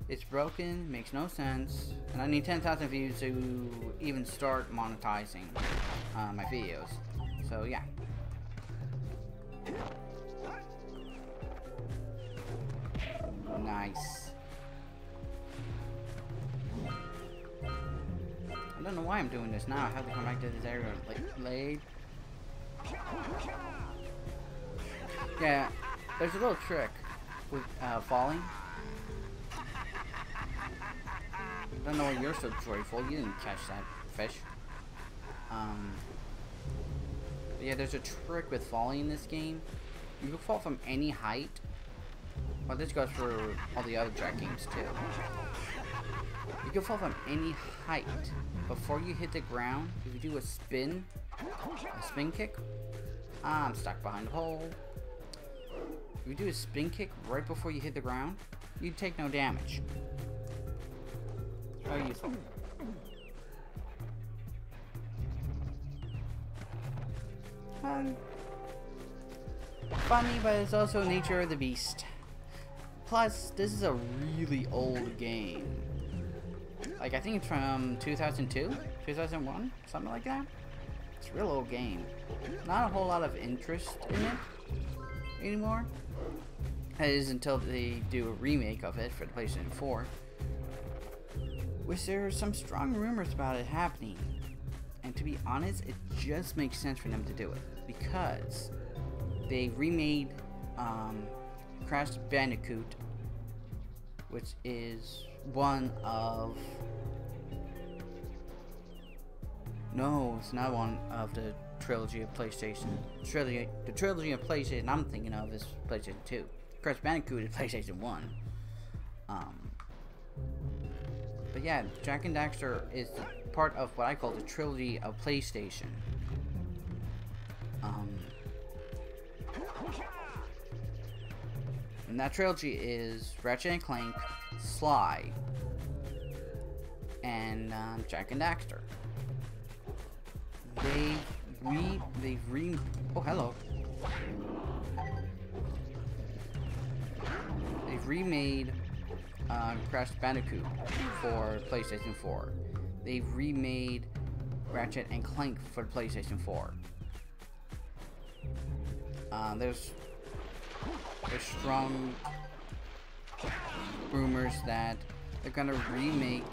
it's broken, makes no sense, and I need 10,000 views to even start monetizing my videos. So, yeah. Nice. I don't know why I'm doing this now. I have to come back to this area like late. Yeah, there's a little trick with falling. I don't know why you're so joyful. You didn't catch that fish. But yeah, there's a trick with falling in this game. You can fall from any height. Well, this goes for all the other Jak games too. You can fall from any height before you hit the ground. If you do a spin kick, I'm stuck behind the pole. If you do a spin kick right before you hit the ground, you take no damage. Very useful. Funny, but it's also nature of the beast. Plus, this is a really old game. Like, I think it's from 2002, 2001, something like that. It's a real old game. Not a whole lot of interest in it anymore. That is until they do a remake of it for the PlayStation 4. Which there are some strong rumors about it happening. And to be honest, it just makes sense for them to do it. Because they remade Crash Bandicoot, which is one of... No, it's not one of the trilogy of PlayStation. The trilogy of PlayStation I'm thinking of is PlayStation 2. Crash Bandicoot is PlayStation 1. But yeah, Jak&Daxter is part of what I call the trilogy of PlayStation. And that trilogy is Ratchet & Clank, Sly, and Jak&Daxter. Oh, hello. They've remade Crash Bandicoot for PlayStation 4. They've remade Ratchet & Clank for PlayStation 4. There's strong rumors that they're gonna remake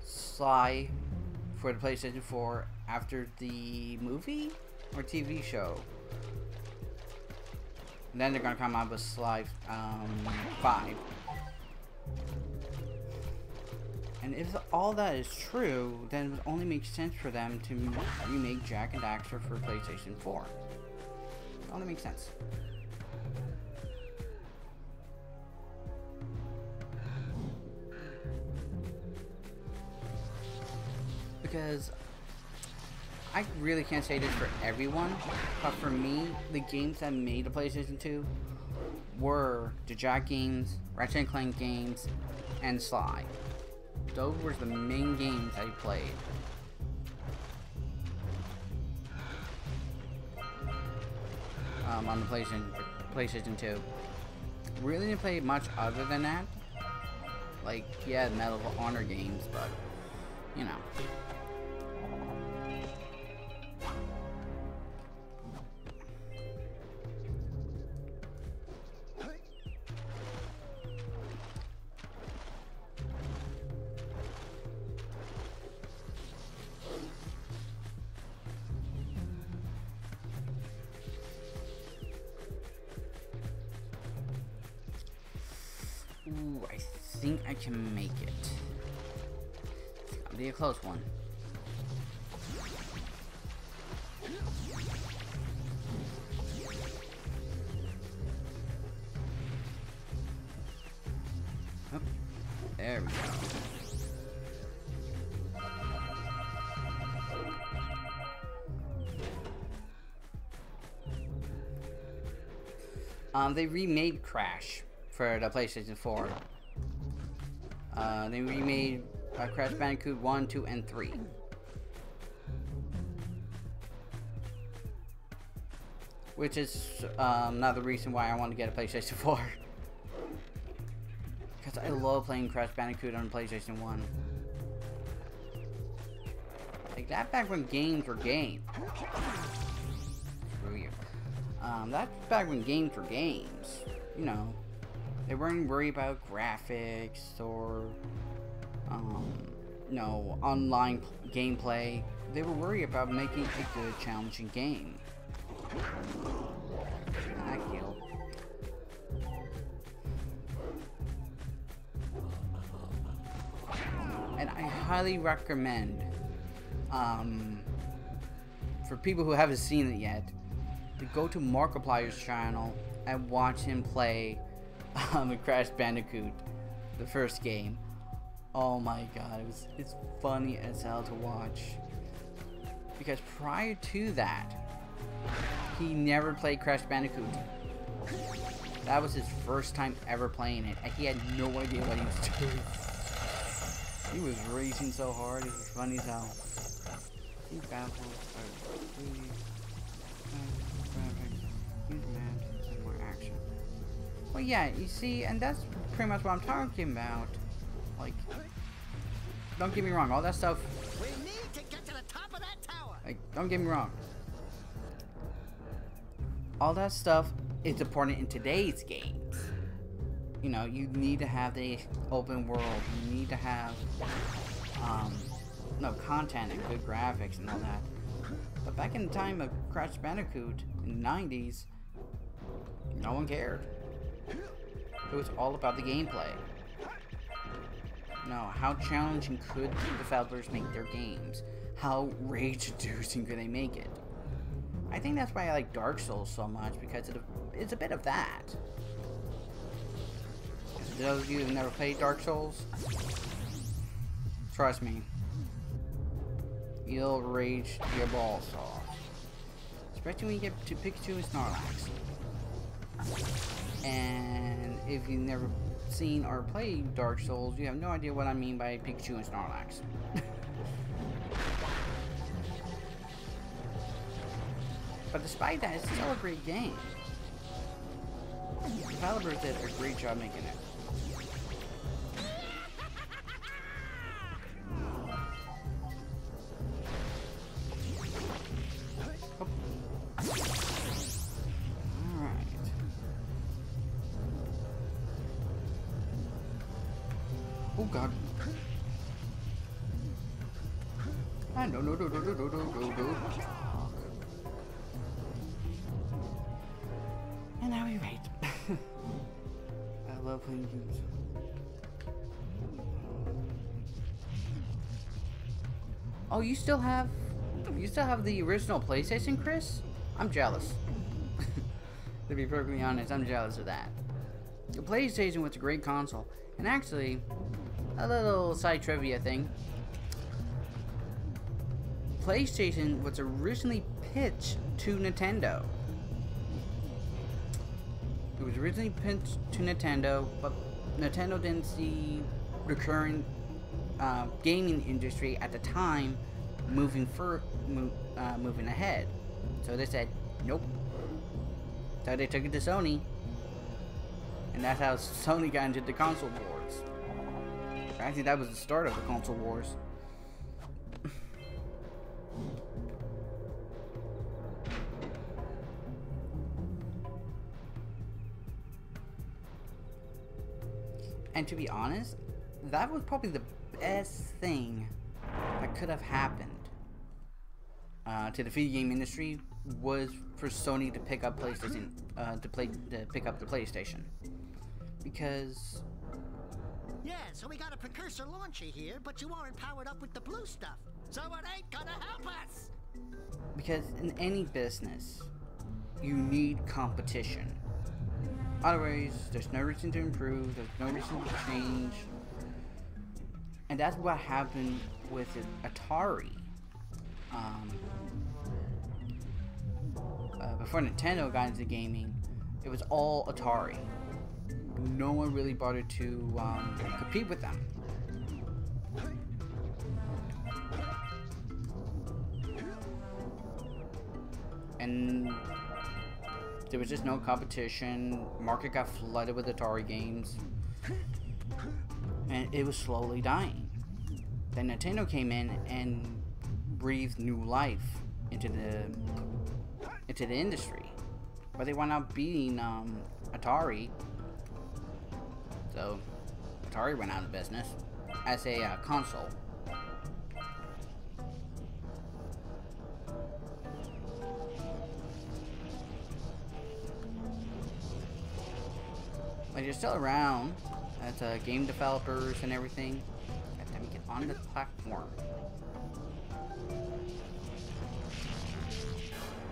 Sly for the PlayStation 4 after the movie or TV show. And then they're gonna come out with Sly 5. And if all that is true, then it would only make sense for them to remake Jak&Daxter for PlayStation 4. It only makes sense. Because I really can't say this for everyone, but for me, the games that made the PlayStation 2 were the Jak games, Ratchet & Clank games, and Sly. Those were the main games I played. On the PlayStation 2. Really didn't play much other than that. Like, yeah, Medal of Honor games, but, you know. Ooh, I think I can make it. It'll be a close one. Oh, there we go. They remade Crash for the PlayStation 4. They remade Crash Bandicoot 1, 2, and 3. Which is another reason why I want to get a PlayStation 4. Because I love playing Crash Bandicoot on PlayStation 1. Like that back when games were games. Screw you. That's back when games were games. You know, they weren't worried about graphics or, you know, online gameplay. They were worried about making a good, challenging game. I killed. And I highly recommend, for people who haven't seen it yet, to go to Markiplier's channel and watch him play Crash Bandicoot, the first game. Oh my god, it's funny as hell to watch. Because prior to that, he never played Crash Bandicoot. That was his first time ever playing it, and he had no idea what he was doing. He was racing so hard, it was funny as hell. These battles are really graphics, huge maps, and more action. Well, yeah, you see, and that's pretty much what I'm talking about. Like, don't get me wrong, all that stuff. We need to get to the top of that tower. Like, don't get me wrong. All that stuff is important in today's games. You know, you need to have the open world. You need to have, no, content and good graphics and all that. But back in the time of Crash Bandicoot in the 90s, no one cared. It was all about the gameplay. No, how challenging could developers make their games? How rage-inducing could they make it? I think that's why I like Dark Souls so much, because it's a bit of that. Those of you who've never played Dark Souls, trust me, you'll rage your balls off. Especially when you get to Pikachu and Snorlax. And if you've never seen or played Dark Souls, you have no idea what I mean by Pikachu and Snorlax. But despite that, it's still a great game. The developers did a great job making it. Oh. Alright. Oh god. Ah, no. And now we wait. I love playing games. Oh, you still have the original PlayStation, Chris? I'm jealous. To be perfectly honest, I'm jealous of that. The PlayStation was a great console, and actually, a little side trivia thing. PlayStation was originally pitched to Nintendo. It was originally pitched to Nintendo, but Nintendo didn't see the current gaming industry at the time moving ahead. So they said, nope. So they took it to Sony. And that's how Sony got into the console wars. Actually, that was the start of the console wars. And to be honest, that was probably the best thing that could have happened to the video game industry, was for Sony to pick up PlayStation, to pick up the PlayStation, because yeah. So we got a Precursor launcher here, but you aren't powered up with the blue stuff, so it ain't gonna help us. Because in any business, you need competition. Otherwise, there's no reason to improve, there's no reason to change. And that's what happened with Atari. Before Nintendo got into gaming, it was all Atari. No one really bothered to compete with them. And there was just no competition. Market got flooded with Atari games, and it was slowly dying. Then Nintendo came in and breathed new life into the industry, but they wound up beating Atari. So Atari went out of business as a console. But you're still around as game developers and everything. Let me get on the platform.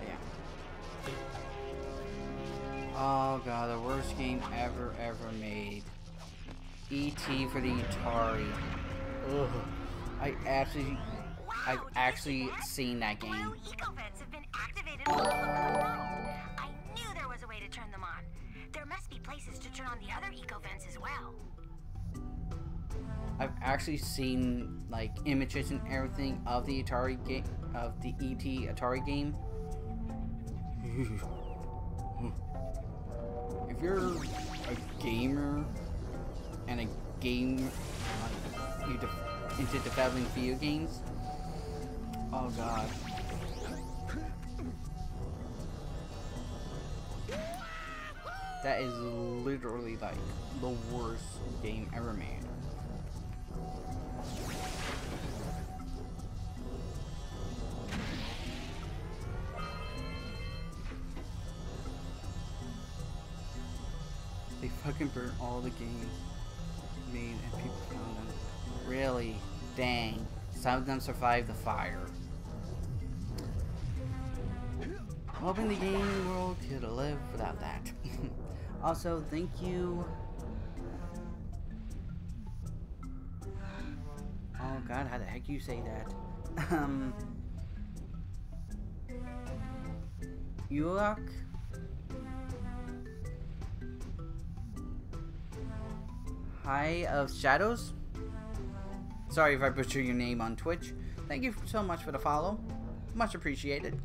Yeah. Oh god, the worst game ever made. E.T. for the Atari. Ugh. I've actually seen that game. Blue eco-vents have been activated all over the world. I knew there was a way to turn them on. There must be places to turn on the other eco-vents as well. I've actually seen like images and everything of the Atari game, of the E.T. Atari game. If you're a gamer and a game into developing video games, oh god. That is literally like the worst game ever made. They fucking burnt all the games made and people found them. Really? Dang. Some of them survived the fire. Hoping the gaming world could live without that. Also, thank you. Oh god, how the heck do you say that? Yulak? High of Shadows? Sorry if I butcher your name on Twitch. Thank you so much for the follow. Much appreciated.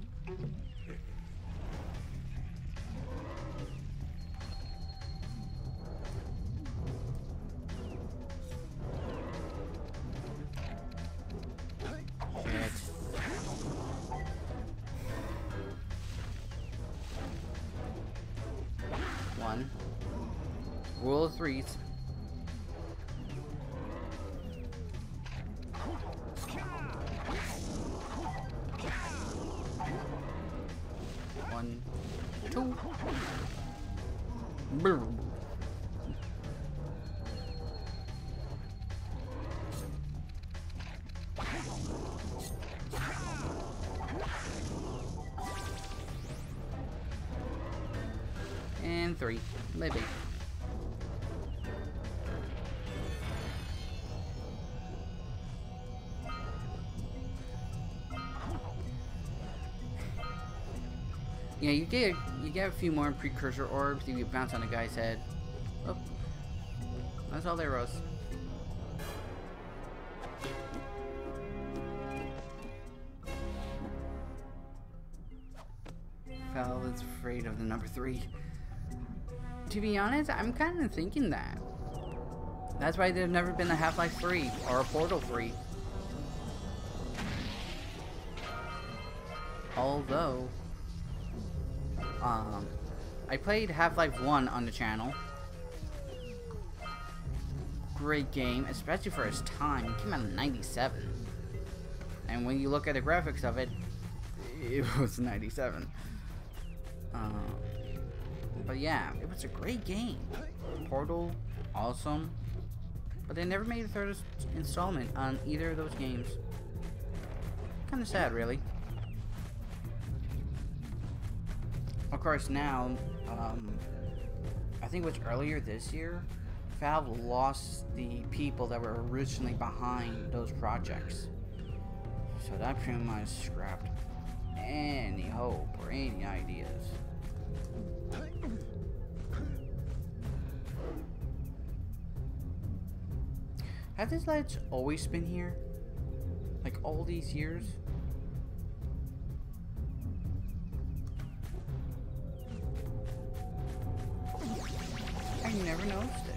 One. Rule of threes. One, two. Boom. And three. Maybe. Yeah, you get a few more precursor orbs if you bounce on a guy's head. Oh, that's all there was. Val is afraid of the number 3. To be honest, I'm kind of thinking that. That's why there's never been a Half-Life 3 or a Portal 3. Although, I played Half-Life 1 on the channel. Great game, especially for its time. It came out in '97. And when you look at the graphics of it, it was '97. But yeah, it was a great game. Portal, awesome. But they never made a third installment on either of those games. Kind of sad, really. Of course, now, I think it was earlier this year, Valve lost the people that were originally behind those projects. So that pretty much scrapped any hope or any ideas. Has this ledge always been here? Like all these years? I never noticed it.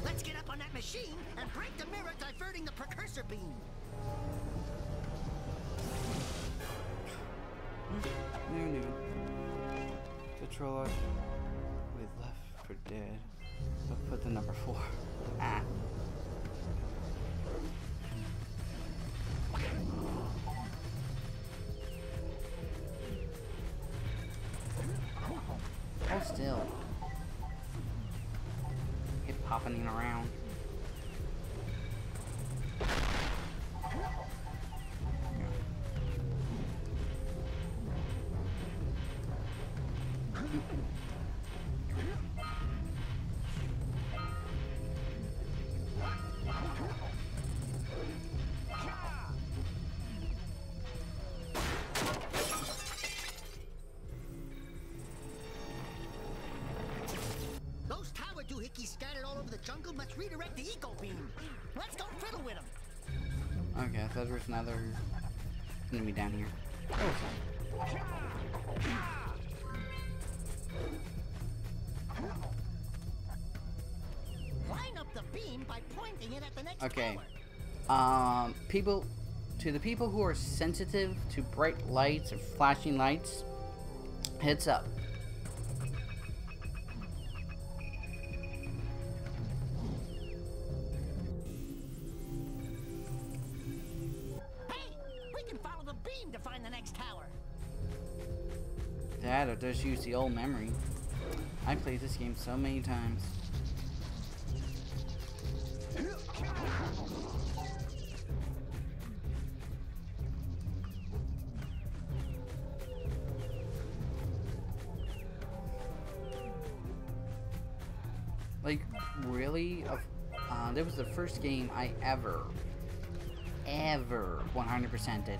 Let's get up on that machine and break the mirror diverting the precursor beam. New. Controller with left for dead. But put the number 4. Ah. Oh, still. It popping around. Those tower doohickeys scattered all over the jungle must redirect the eco beam. Let's go fiddle with them. Okay, I thought there was another enemy down here. Oh. Line up the beam by pointing it at the next Okay. tower. To the people who are sensitive to bright lights or flashing lights, heads up. Hey, we can follow the beam to find the next tower. That or just use the old memory. I played this game so many times. Like, really? That was the first game I ever 100% did.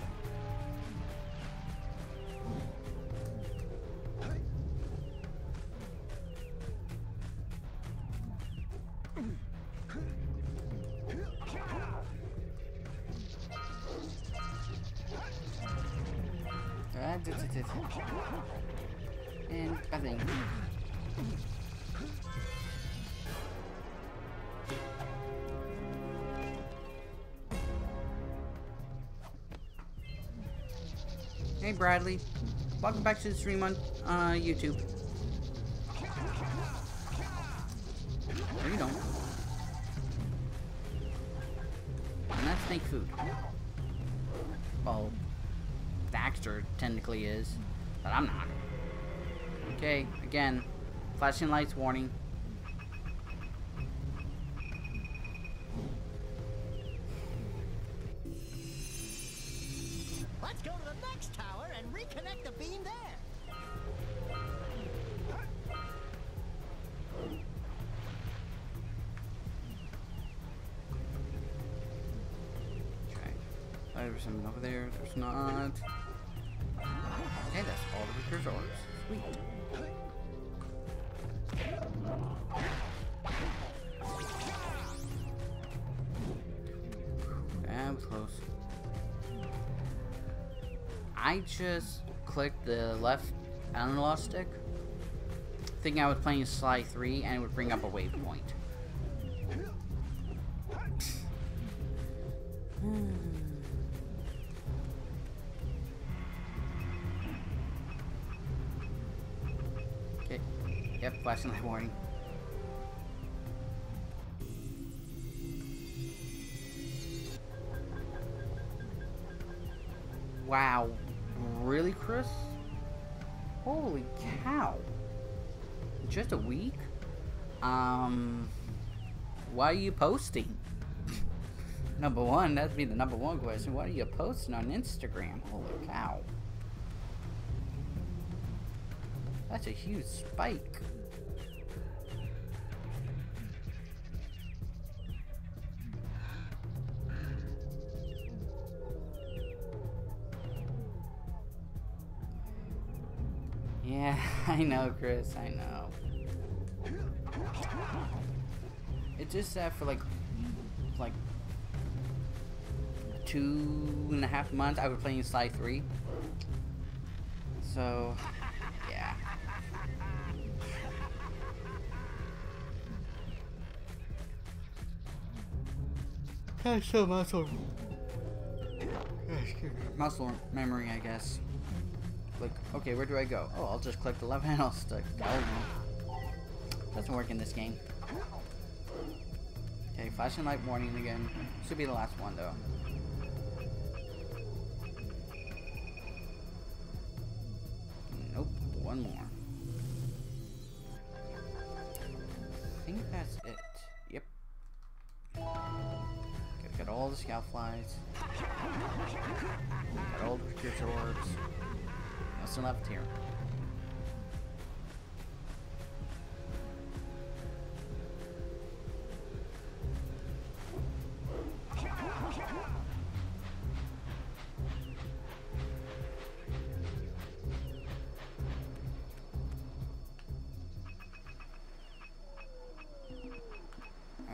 And I think. Hey Bradley, welcome back to the stream on YouTube. No, you don't. And that's snake food. Well, Daxter technically is, but I'm not. Okay, again, flashing lights warning. Let's go to the next tower and reconnect the beam there. Okay, there's something over there. There's not. Okay, that's all the precursors. Sweet. That was close. I just clicked the left analog stick, thinking I was playing Sly 3, and it would bring up a waypoint. Okay. Yep, flashing light warning. Wow. Really, Chris? Holy cow. Just a week? Why are you posting? Number one, that'd be the number one question. Why are you posting on Instagram? Holy cow. That's a huge spike. Yeah, I know, Chris, I know. It just that for like 2.5 months I was playing Sly 3. So yeah. That's so muscle memory, I guess. Like, okay, where do I go? Oh, I'll just click the left handle stick. Doesn't work in this game. Okay, flashing light warning again. Should be the last one though. Nope, one more. I think that's it. Yep. Okay, got all the scout flies. Got all the precursor orbs. Nothing left here.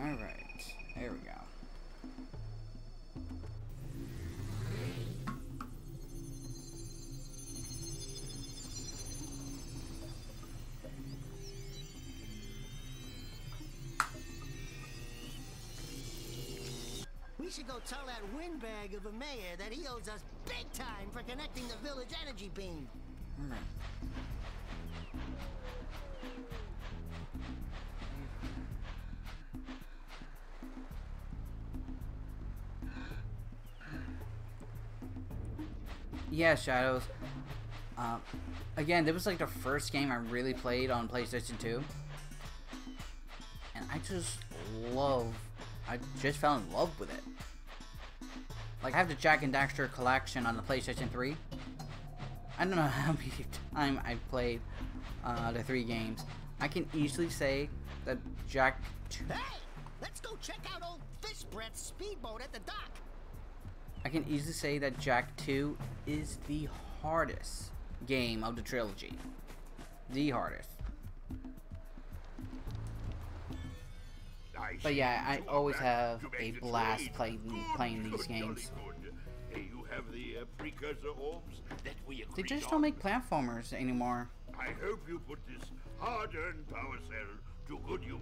Alright, there we go. We should go tell that windbag of a mayor that he owes us big time for connecting the village energy beam. Alright. Yeah, Shadows. Again, this was like the first game I really played on PlayStation 2. And I just fell in love with it. Like, I have the Jak&Daxter collection on the PlayStation 3. I don't know how many times I've played the 3 games. I can easily say that Jak... Hey! Let's go check out old Fish Breath's speedboat at the dock! I can easily say that Jak 2 is the hardest game of the trilogy. The hardest. But yeah, I always have a blast playing these games. You have the precursor orbs that we They just don't make platformers anymore. I hope you put this hard-earned power cell to good use.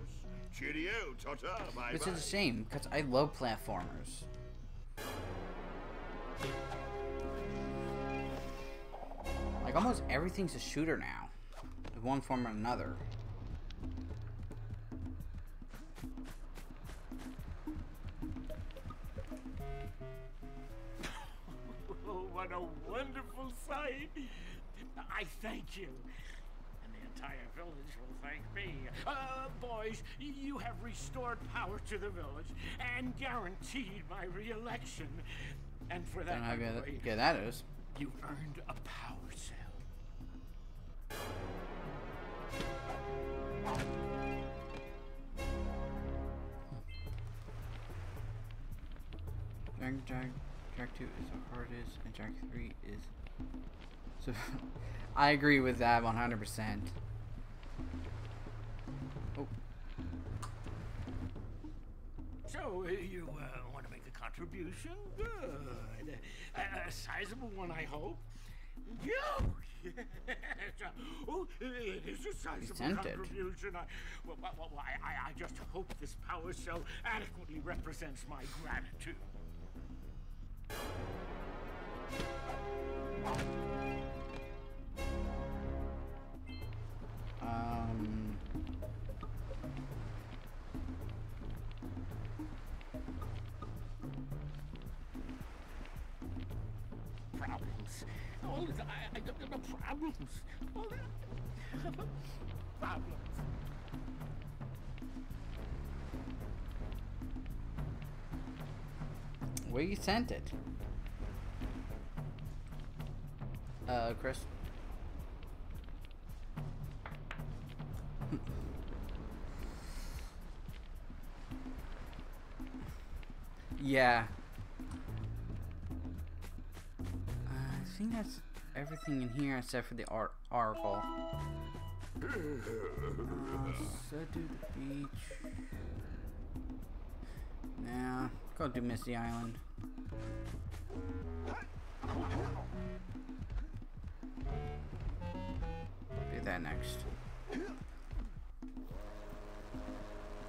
Cheerio, ta-ta, bye-bye. Which is a shame, because I love platformers. Like, almost everything's a shooter now, in one form or another. Oh, what a wonderful sight! I thank you. And the entire village will thank me. Boys, you have restored power to the village and guaranteed my re-election. And for that, I don't know how good that is. You earned a power cell. Jak 2 is the hardest, and Jak 3 is... So, I agree with that 100%. Oh. So, you want to make a contribution? Good. A sizable one, I hope. You! Yes. Oh, it is a sizable contribution. I just hope this power cell adequately represents my gratitude. Problems. All the I got no problems. All the problems. Where you sent it? Chris? Yeah. I think that's everything in here except for the article. Set to the beach. Nah, go do Misty Island. Do that next.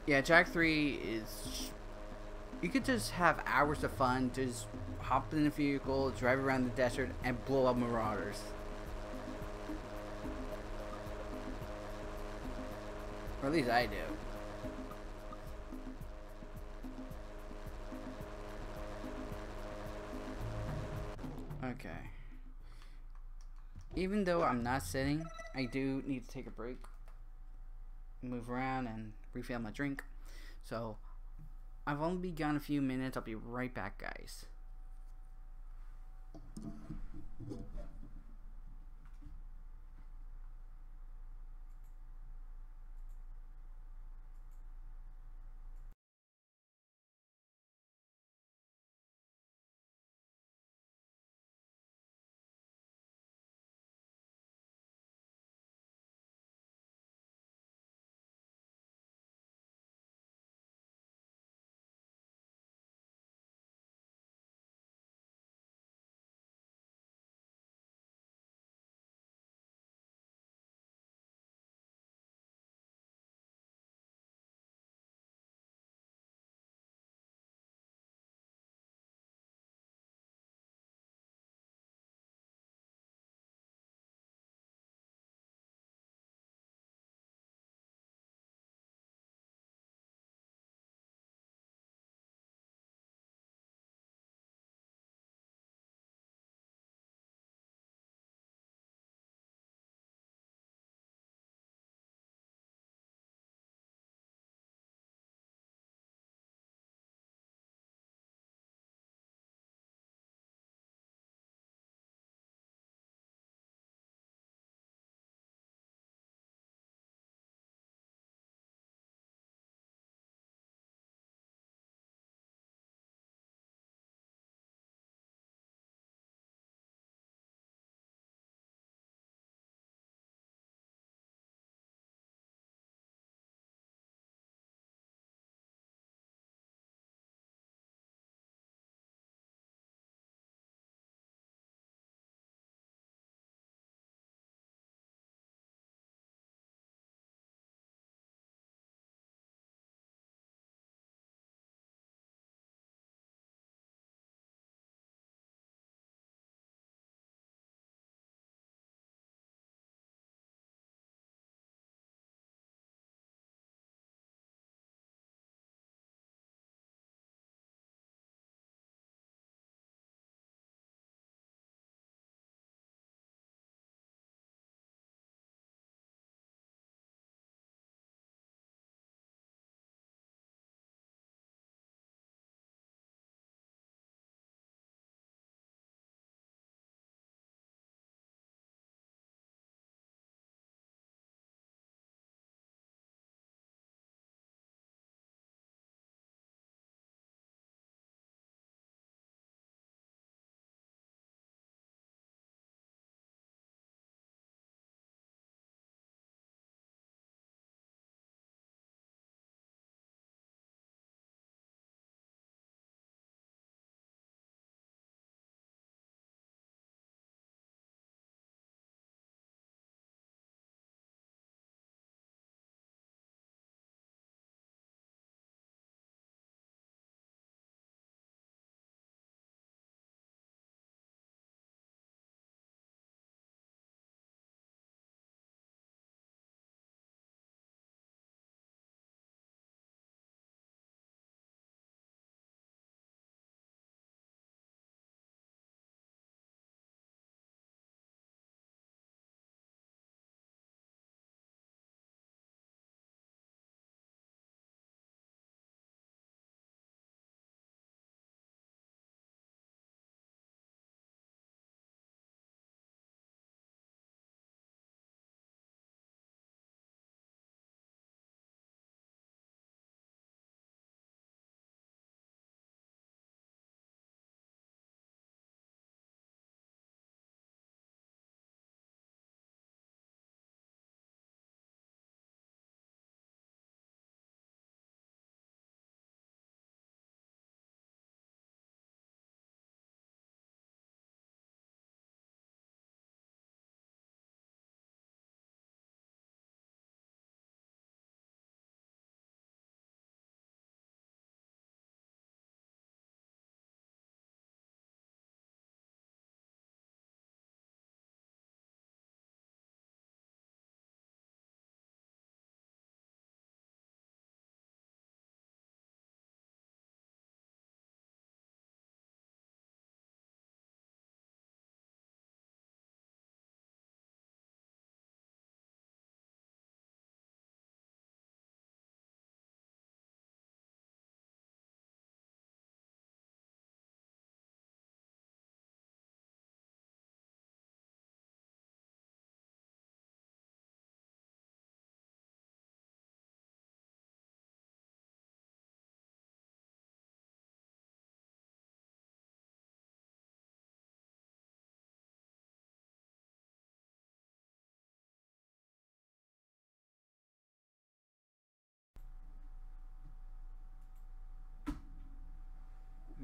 Yeah, Jak 3 is... You could just have hours of fun, just hop in a vehicle, drive around the desert, and blow up marauders. Or at least I do. Okay. Even though I'm not sitting, I do need to take a break, move around, and refill my drink. So, I've only been gone a few minutes. I'll be right back, guys.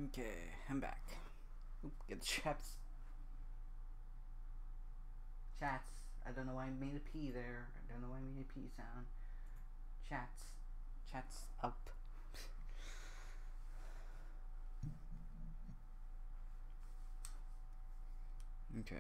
Okay, I'm back. Oop, get the chats. Chats. I don't know why I made a P there. I don't know why I made a P sound. Chats. Chats up. Okay.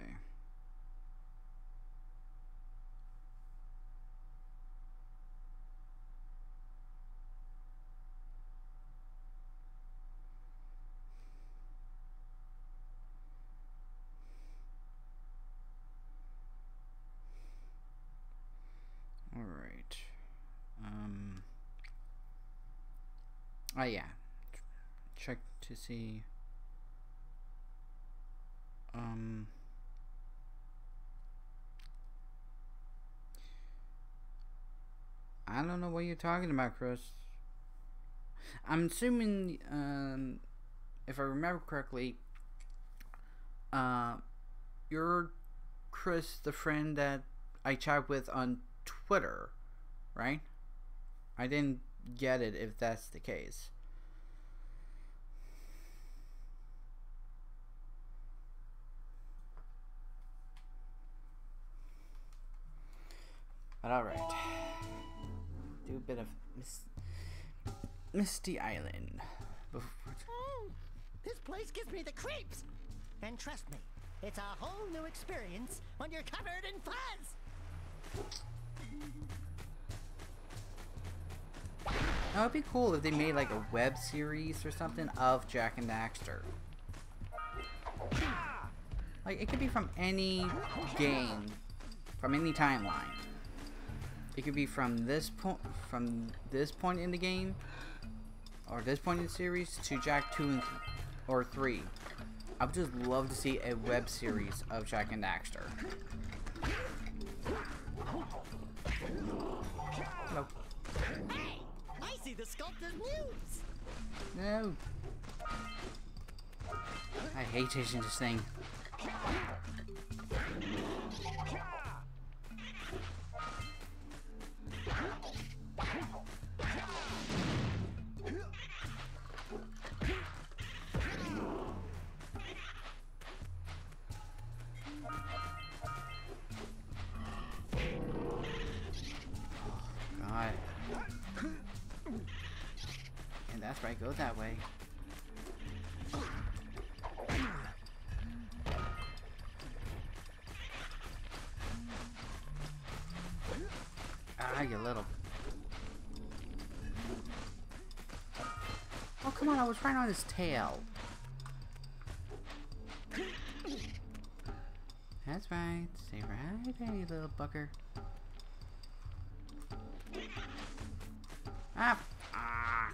All right. Oh yeah. Check to see. I don't know what you're talking about, Chris. I'm assuming, if I remember correctly, you're Chris, the friend that I chat with on Twitter, right? I didn't get it if that's the case. But alright. Do a bit of Misty Island. This place gives me the creeps. And trust me, it's a whole new experience when you're covered in fuzz. That would be cool if they made like a web series or something of Jak&Daxter. Like, it could be from any game, from any timeline. It could be from this point in the game, or this point in the series, to Jak 2 or 3. I would just love to see a web series of Jak&Daxter. Hello. Hey, I see the sculptor's muse. No. I hate chasing this thing. God. And that's right, go that way. Ah, you little. Oh, come on, I was right on his tail. That's right. Stay right there, you little bucker. Ah! Ah!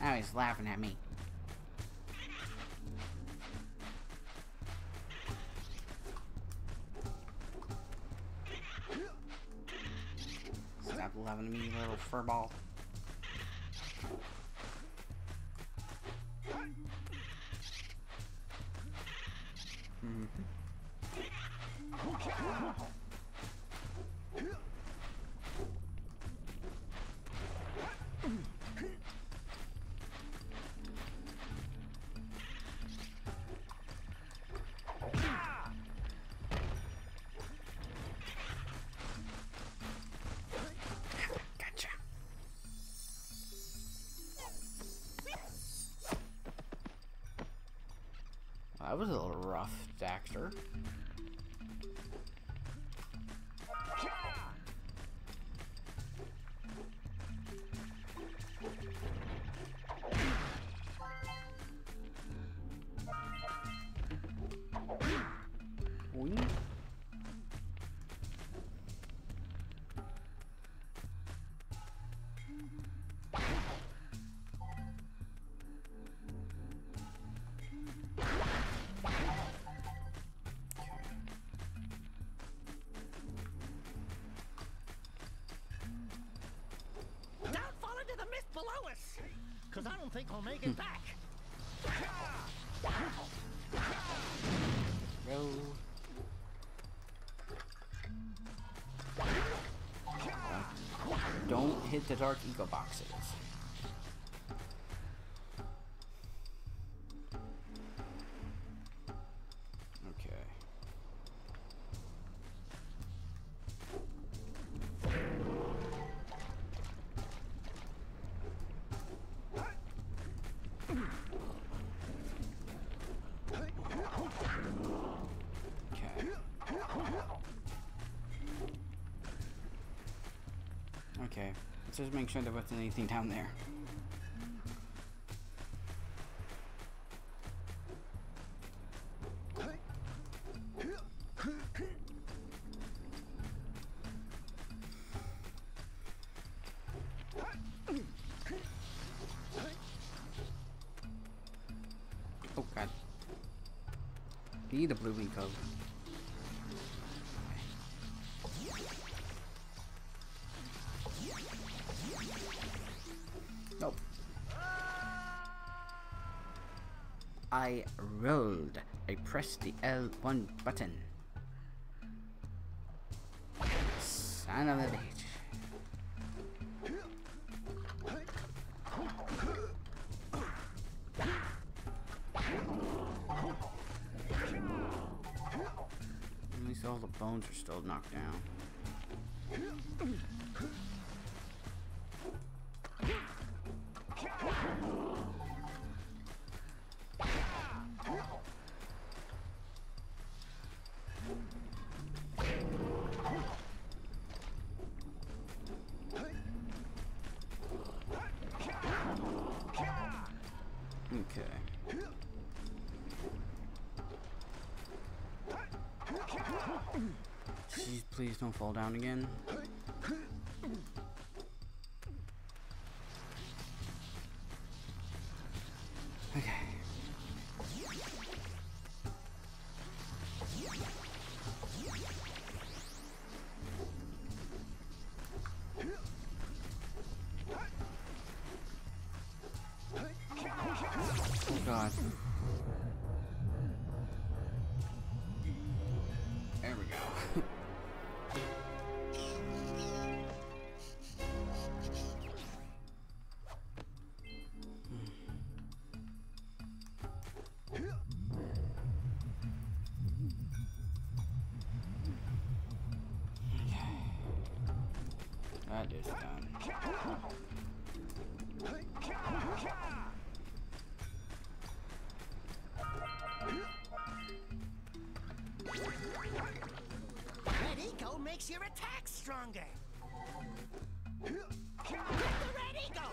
Now he's laughing at me. Stop loving me, you little furball. Gotcha. Well, that was a little rough, Daxter. Wing. Don't fall into the mist below us, because I don't think we'll make it back. Row. Don't hit the dark eco boxes. Okay, let's just make sure there wasn't anything down there. Oh god. Be the blue Rico. Nope. I rolled. I pressed the L1 button. Son of a bitch. At least all the bones are still knocked down. Okay. Jeez, please don't fall down again. Okay. Oh god. There we go. That is done. Red Eco makes your attack stronger. Get the Red Eco!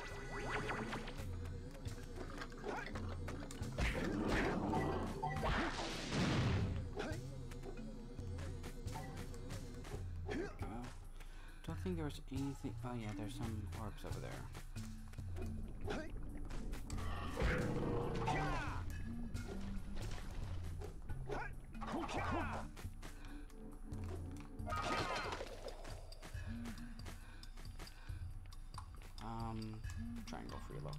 Don't think there was anything. Oh yeah, there's some orbs over there. Try and go for your look.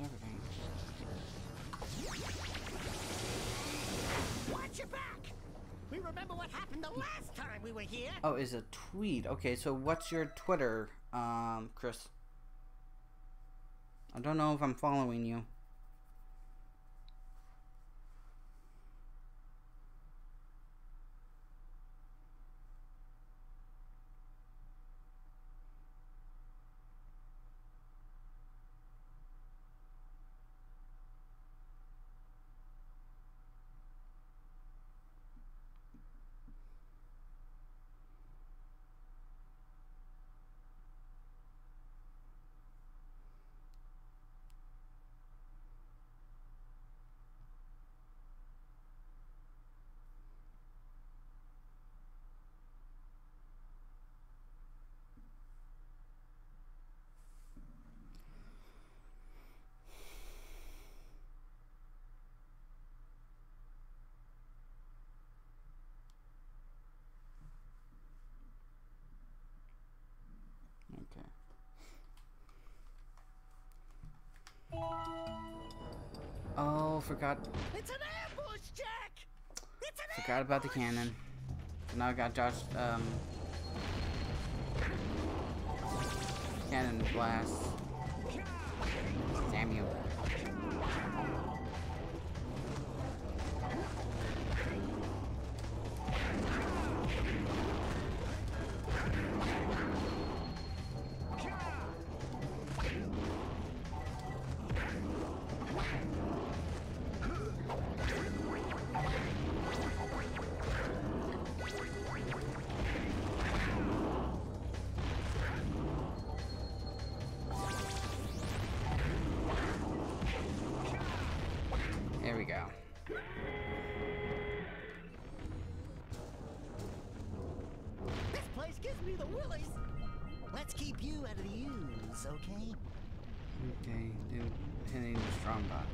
Everything. Watch your back! We remember what happened the last time we were here. Oh, is a tweet. Okay, so what's your Twitter, Chris? I don't know if I'm following you. Oh, forgot. It's an ambush, Jack! It's an Forgot about the cannon. So now I got Josh, cannon blast. Samuel. There we go. This place gives me the willies. Let's keep you out of the ooze, okay? Okay, then hitting the strong buttons.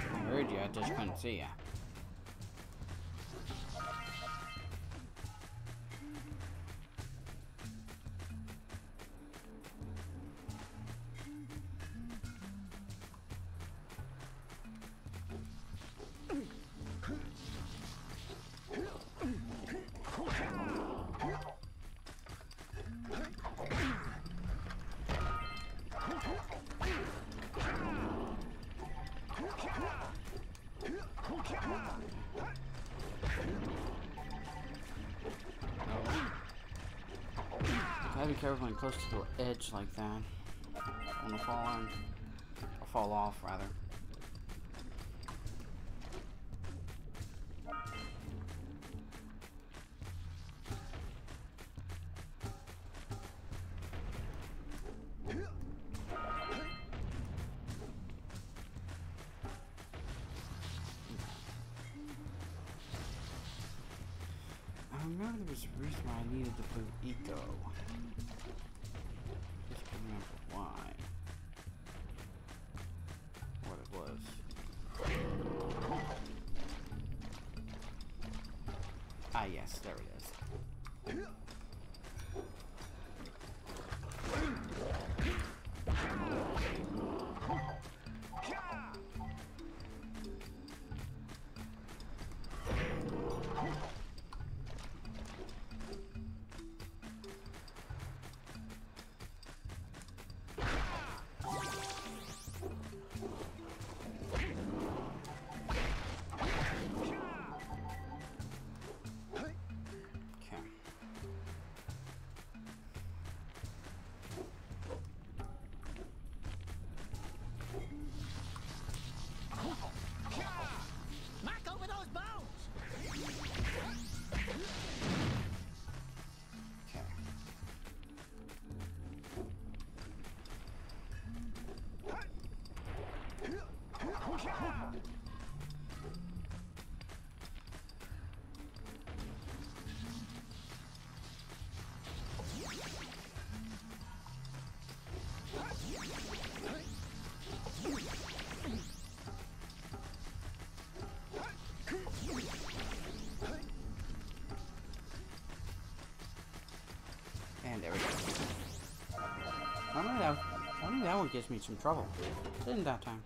I heard you, I just couldn't see ya. Gotta be careful when close to the edge like that. I wanna fall on, or fall off rather. I remember there was a reason why I needed to put eco. Just can't remember why. What it was. Ah yes, there it is. And there we go. Only that one gives me some trouble. Didn't that time.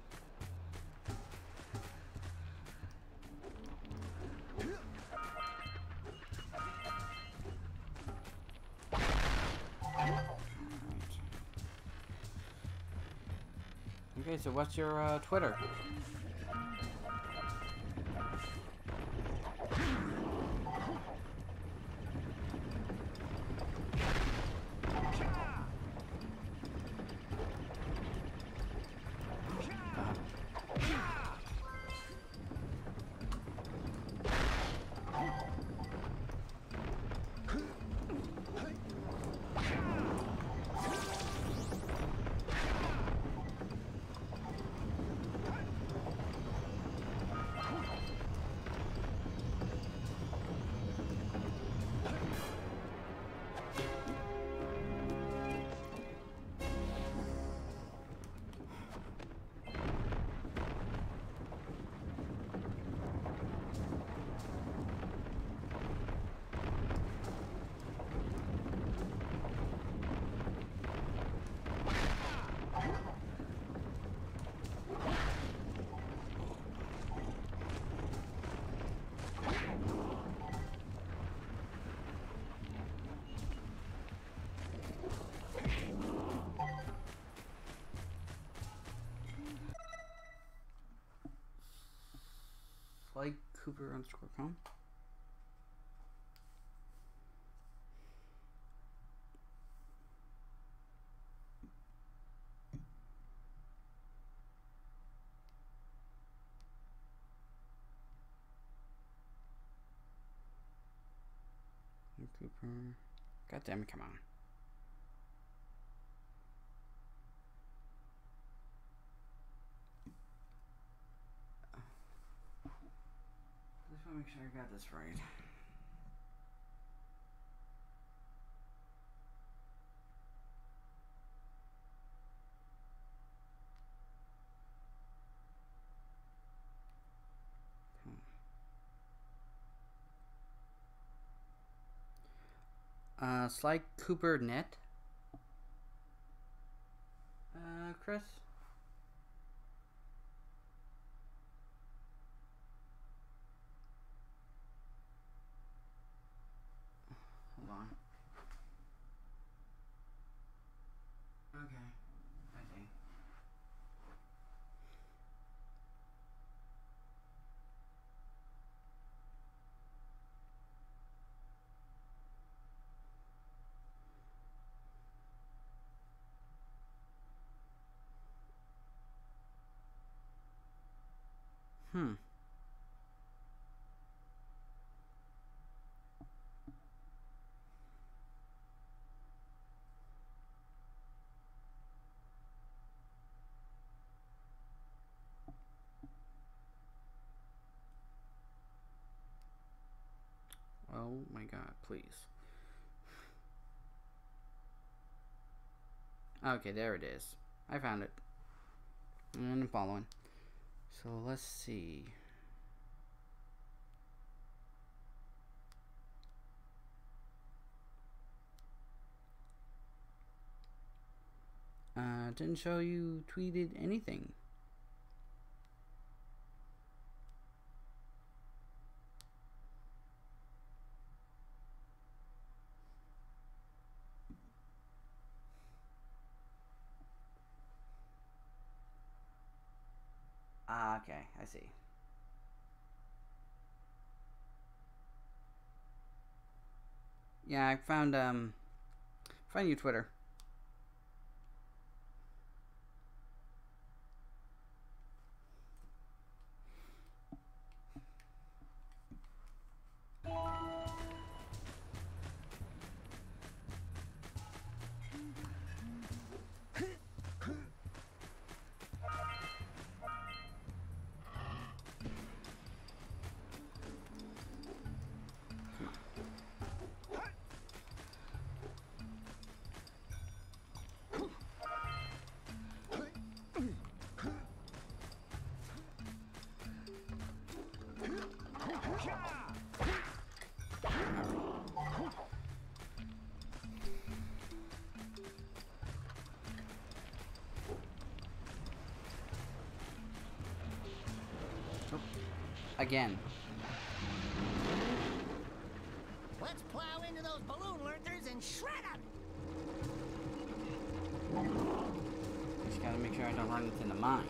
Okay, so what's your Twitter? Cooper_com. Cooper. God damn it, come on. Just want to make sure I got this right. Sly Cooper Net. Chris? Hold on. Okay. I see. Oh my god, please. Okay, there it is. I found it. And I'm following. So let's see. Didn't show you tweeted anything. Okay, I see. Yeah, I found your Twitter. Again. Let's plow into those balloon lurkers and shred them! Just gotta make sure I don't run into the mines.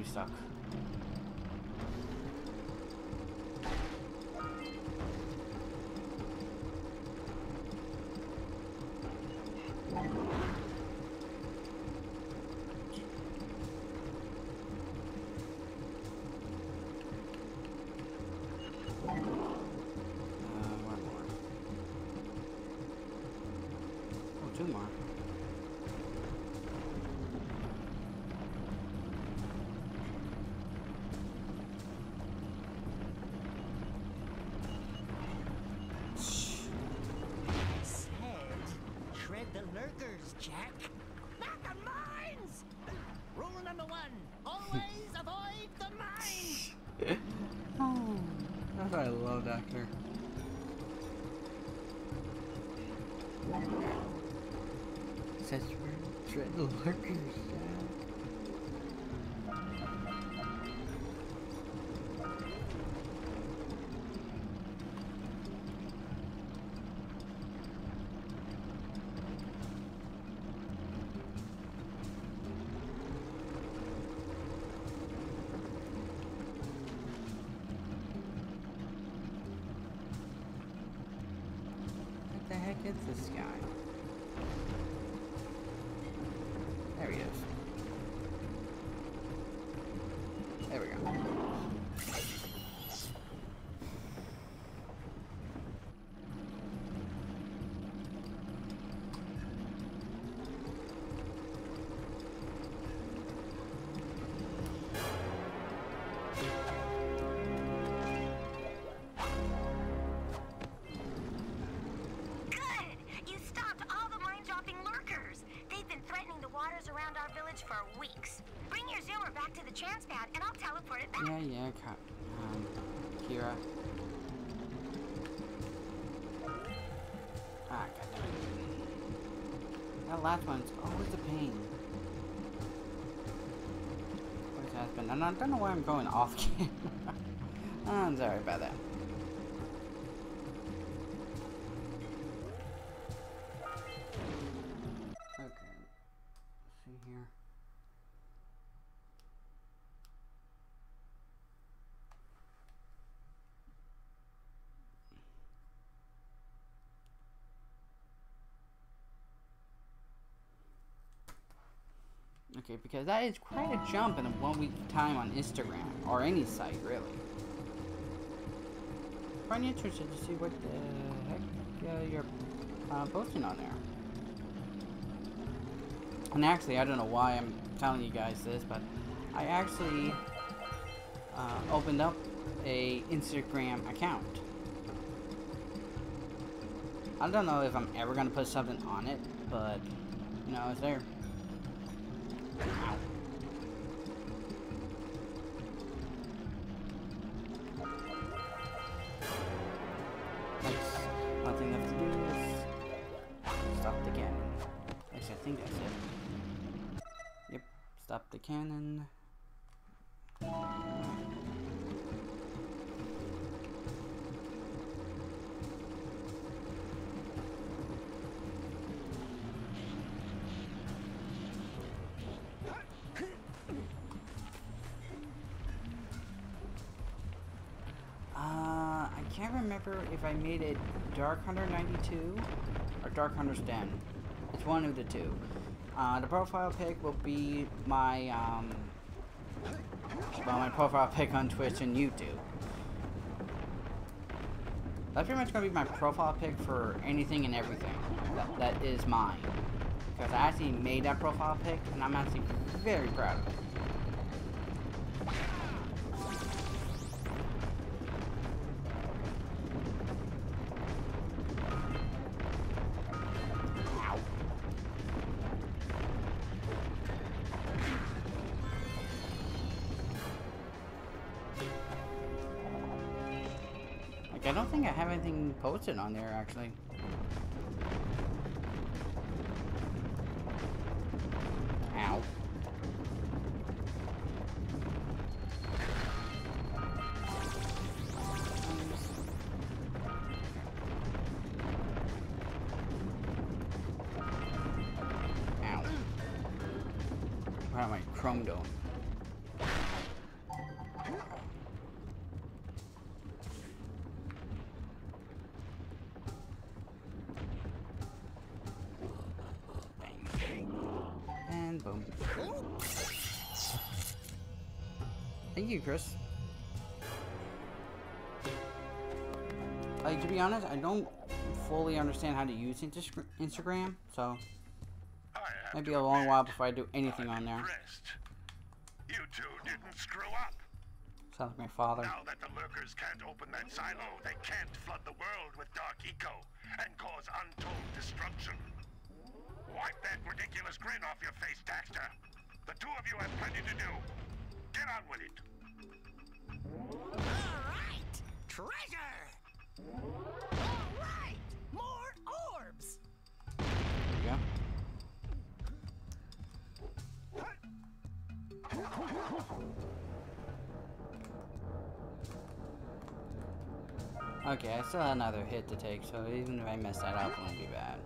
Stuck. One more. Oh, two more. The lurkers, Jack. Not the mines! Rule number 1, always avoid the mines! Oh, that's why I love Doctor. Says we're dread lurkers. What the heck is this guy? There he is. There we go. Good! You stopped all the mind-dropping lurkers. They've been threatening the waters around our village for weeks. Bring your zoomer back to the transpad and I'll teleport it back. Yeah, Kira. Ah, goddammit. That last one's always a pain. Always has been. And I don't know why I'm going off camera. I'm sorry about that. Okay. Let's see here. Okay, because that is quite a jump in a 1 week time on Instagram, or any site, really. Quite interested to see what the heck you're posting on there. And actually, I don't know why I'm telling you guys this, but I actually opened up a Instagram account. I don't know if I'm ever going to put something on it, but, you know, it's there. Ow. One thing left to do is stop the cannon. Actually, I think that's it. Yep, stop the cannon. I can't remember if I made it Darkhunter 92 or Darkhunter's Den. It's one of the two. The profile pic will be my my profile pic on Twitch and YouTube. That's pretty much gonna be my profile pic for anything and everything that is mine. Because I actually made that profile pic and I'm actually very proud of it. I don't think I have anything posted on there, actually. Ow. Ow. What am I chrome doing? Boom. Thank you, Chris. Like, to be honest, I don't fully understand how to use Instagram, so maybe a long while before I do anything on there. You two didn't screw up. Sounds like my father. Now that the lurkers can't open that silo, they can't flood the world with dark eco and cause untold destruction. Wipe that ridiculous grin off your face, Daxter. The two of you have plenty to do. Get on with it. All right, treasure. All right, more orbs. Okay, I still have another hit to take, so even if I mess that up, it won't be bad.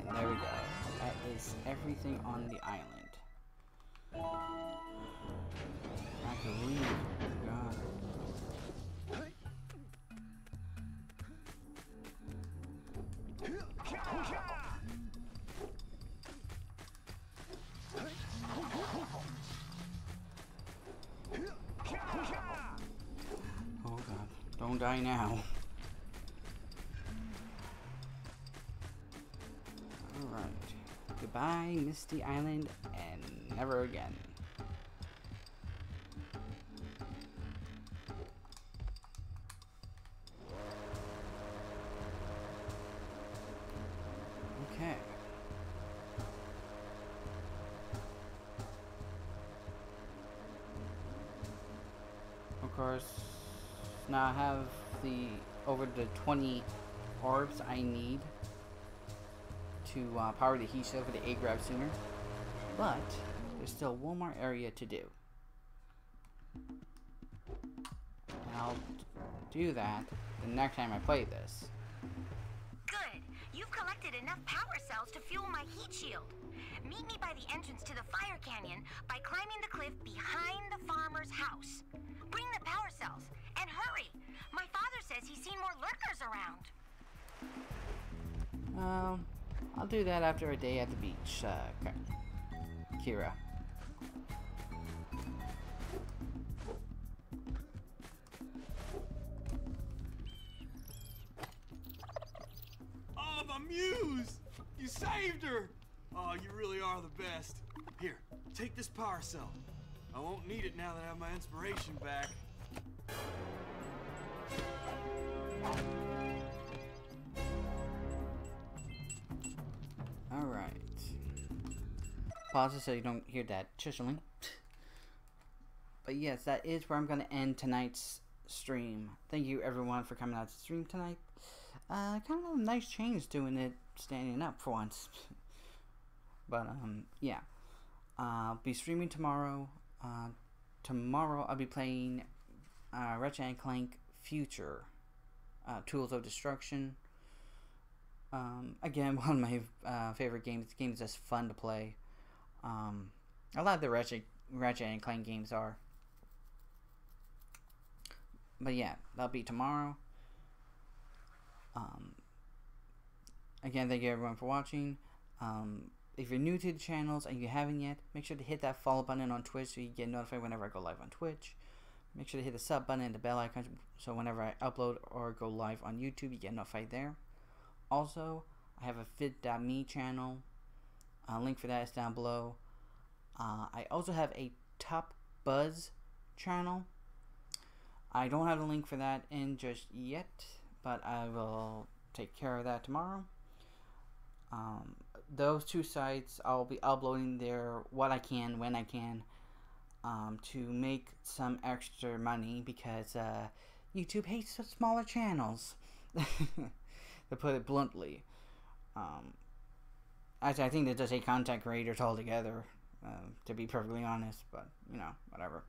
And there we go. That is everything on the island. I can leave. God. Oh God, don't die now. Alright. Goodbye, Misty Island, and never again. Okay. Of course, now I have over the 20 orbs I need to power the heat shield for the A grab sooner, but there's still one more area to do. And I'll do that the next time I play this. Good. You've collected enough power cells to fuel my heat shield. Meet me by the entrance to the fire canyon by climbing the cliff behind the farmer's house. Bring the power cells, and hurry! My father says he's seen more lurkers around. I'll do that after a day at the beach, Kira. Oh, my muse! You saved her! Oh, you really are the best. Here, take this power cell. I won't need it now that I have my inspiration back. Alright. Pause it so you don't hear that chiseling. But yes, that is where I'm going to end tonight's stream. Thank you everyone for coming out to stream tonight. Kind of a nice change doing it standing up for once. But yeah. I'll be streaming tomorrow. Tomorrow I'll be playing Ratchet & Clank Future. Tools of Destruction. Again, one of my favorite games. The game is just fun to play. A lot of the Ratchet & Clank games are. But yeah, that'll be tomorrow. Again, thank you everyone for watching. If you're new to the channels and you haven't yet, make sure to hit that follow button on Twitch so you get notified whenever I go live on Twitch. Make sure to hit the sub button and the bell icon so whenever I upload or go live on YouTube, you get notified there. Also, I have a fit.me channel. Link for that is down below. I also have a Top Buzz channel. I don't have a link for that in just yet, but I will take care of that tomorrow. Those two sites, I'll be uploading there what I can, when I can, to make some extra money because YouTube hates the smaller channels, to put it bluntly. Actually, I think they just hate content creators altogether, to be perfectly honest, but, you know, whatever.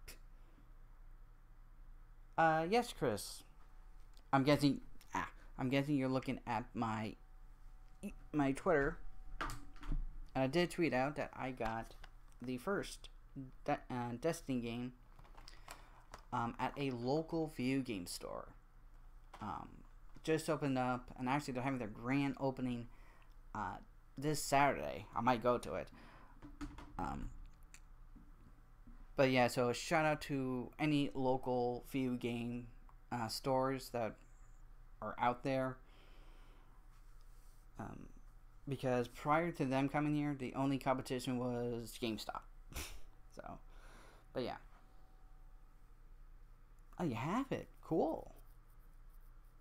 Yes, Chris. I'm guessing you're looking at my Twitter. And I did tweet out that I got the first Destiny game at a local video game store. Just opened up, and actually they're having their grand opening this Saturday. I might go to it. But yeah, so a shout out to any local video game stores that are out there. Because prior to them coming here, the only competition was GameStop. So, but yeah. Oh, you have it. Cool.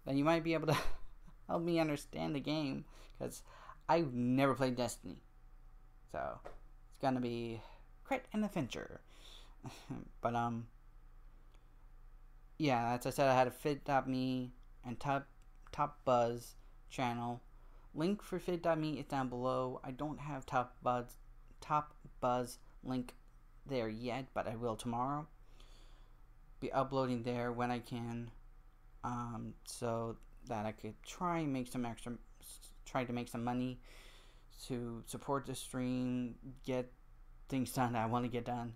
Then you might be able to help me understand the game, because I've never played Destiny. So, it's gonna be quite an adventure. But, yeah, as I said, I had a fit.me and Top Buzz channel. Link for fit.me is down below. I don't have Top Buzz link there yet, but I will tomorrow. be uploading there when I can, so that I could try and make some try to make some money to support the stream, get things done that I want to get done.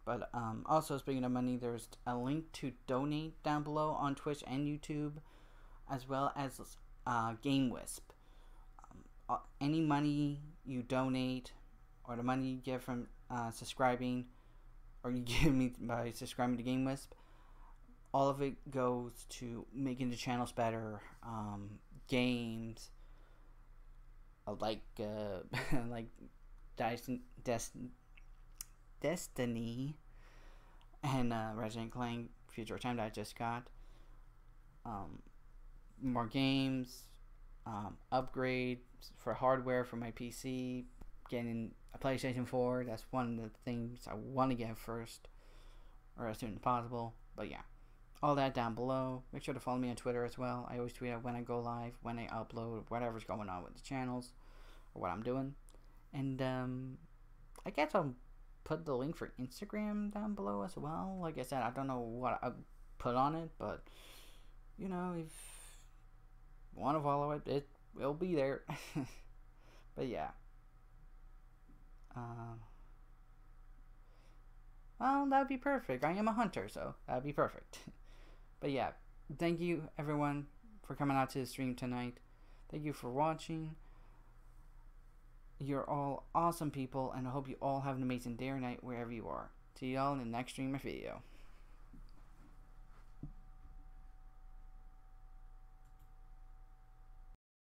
But also, speaking of money, there's a link to donate down below on Twitch and YouTube, as well as GameWisp. Any money you donate, or the money you get from subscribing, or you give me by subscribing to GameWisp, all of it goes to making the channels better. Games like like Destiny and Resident Clank Future Time that I just got. More games, upgrades for hardware for my PC, getting a PlayStation 4. That's one of the things I want to get first, or as soon as possible. But yeah, all that down below. Make sure to follow me on Twitter as well. I always tweet out when I go live, when I upload, whatever's going on with the channels, or what I'm doing. And I guess I'll put the link for Instagram down below as well. Like I said, I don't know what I put on it, but you know, if you want to follow it, it will be there. But yeah, well, that'd be perfect. I am a hunter, so that'd be perfect. But yeah, thank you everyone for coming out to the stream tonight. Thank you for watching. You're all awesome people, and I hope you all have an amazing day or night wherever you are. See y'all in the next stream or video.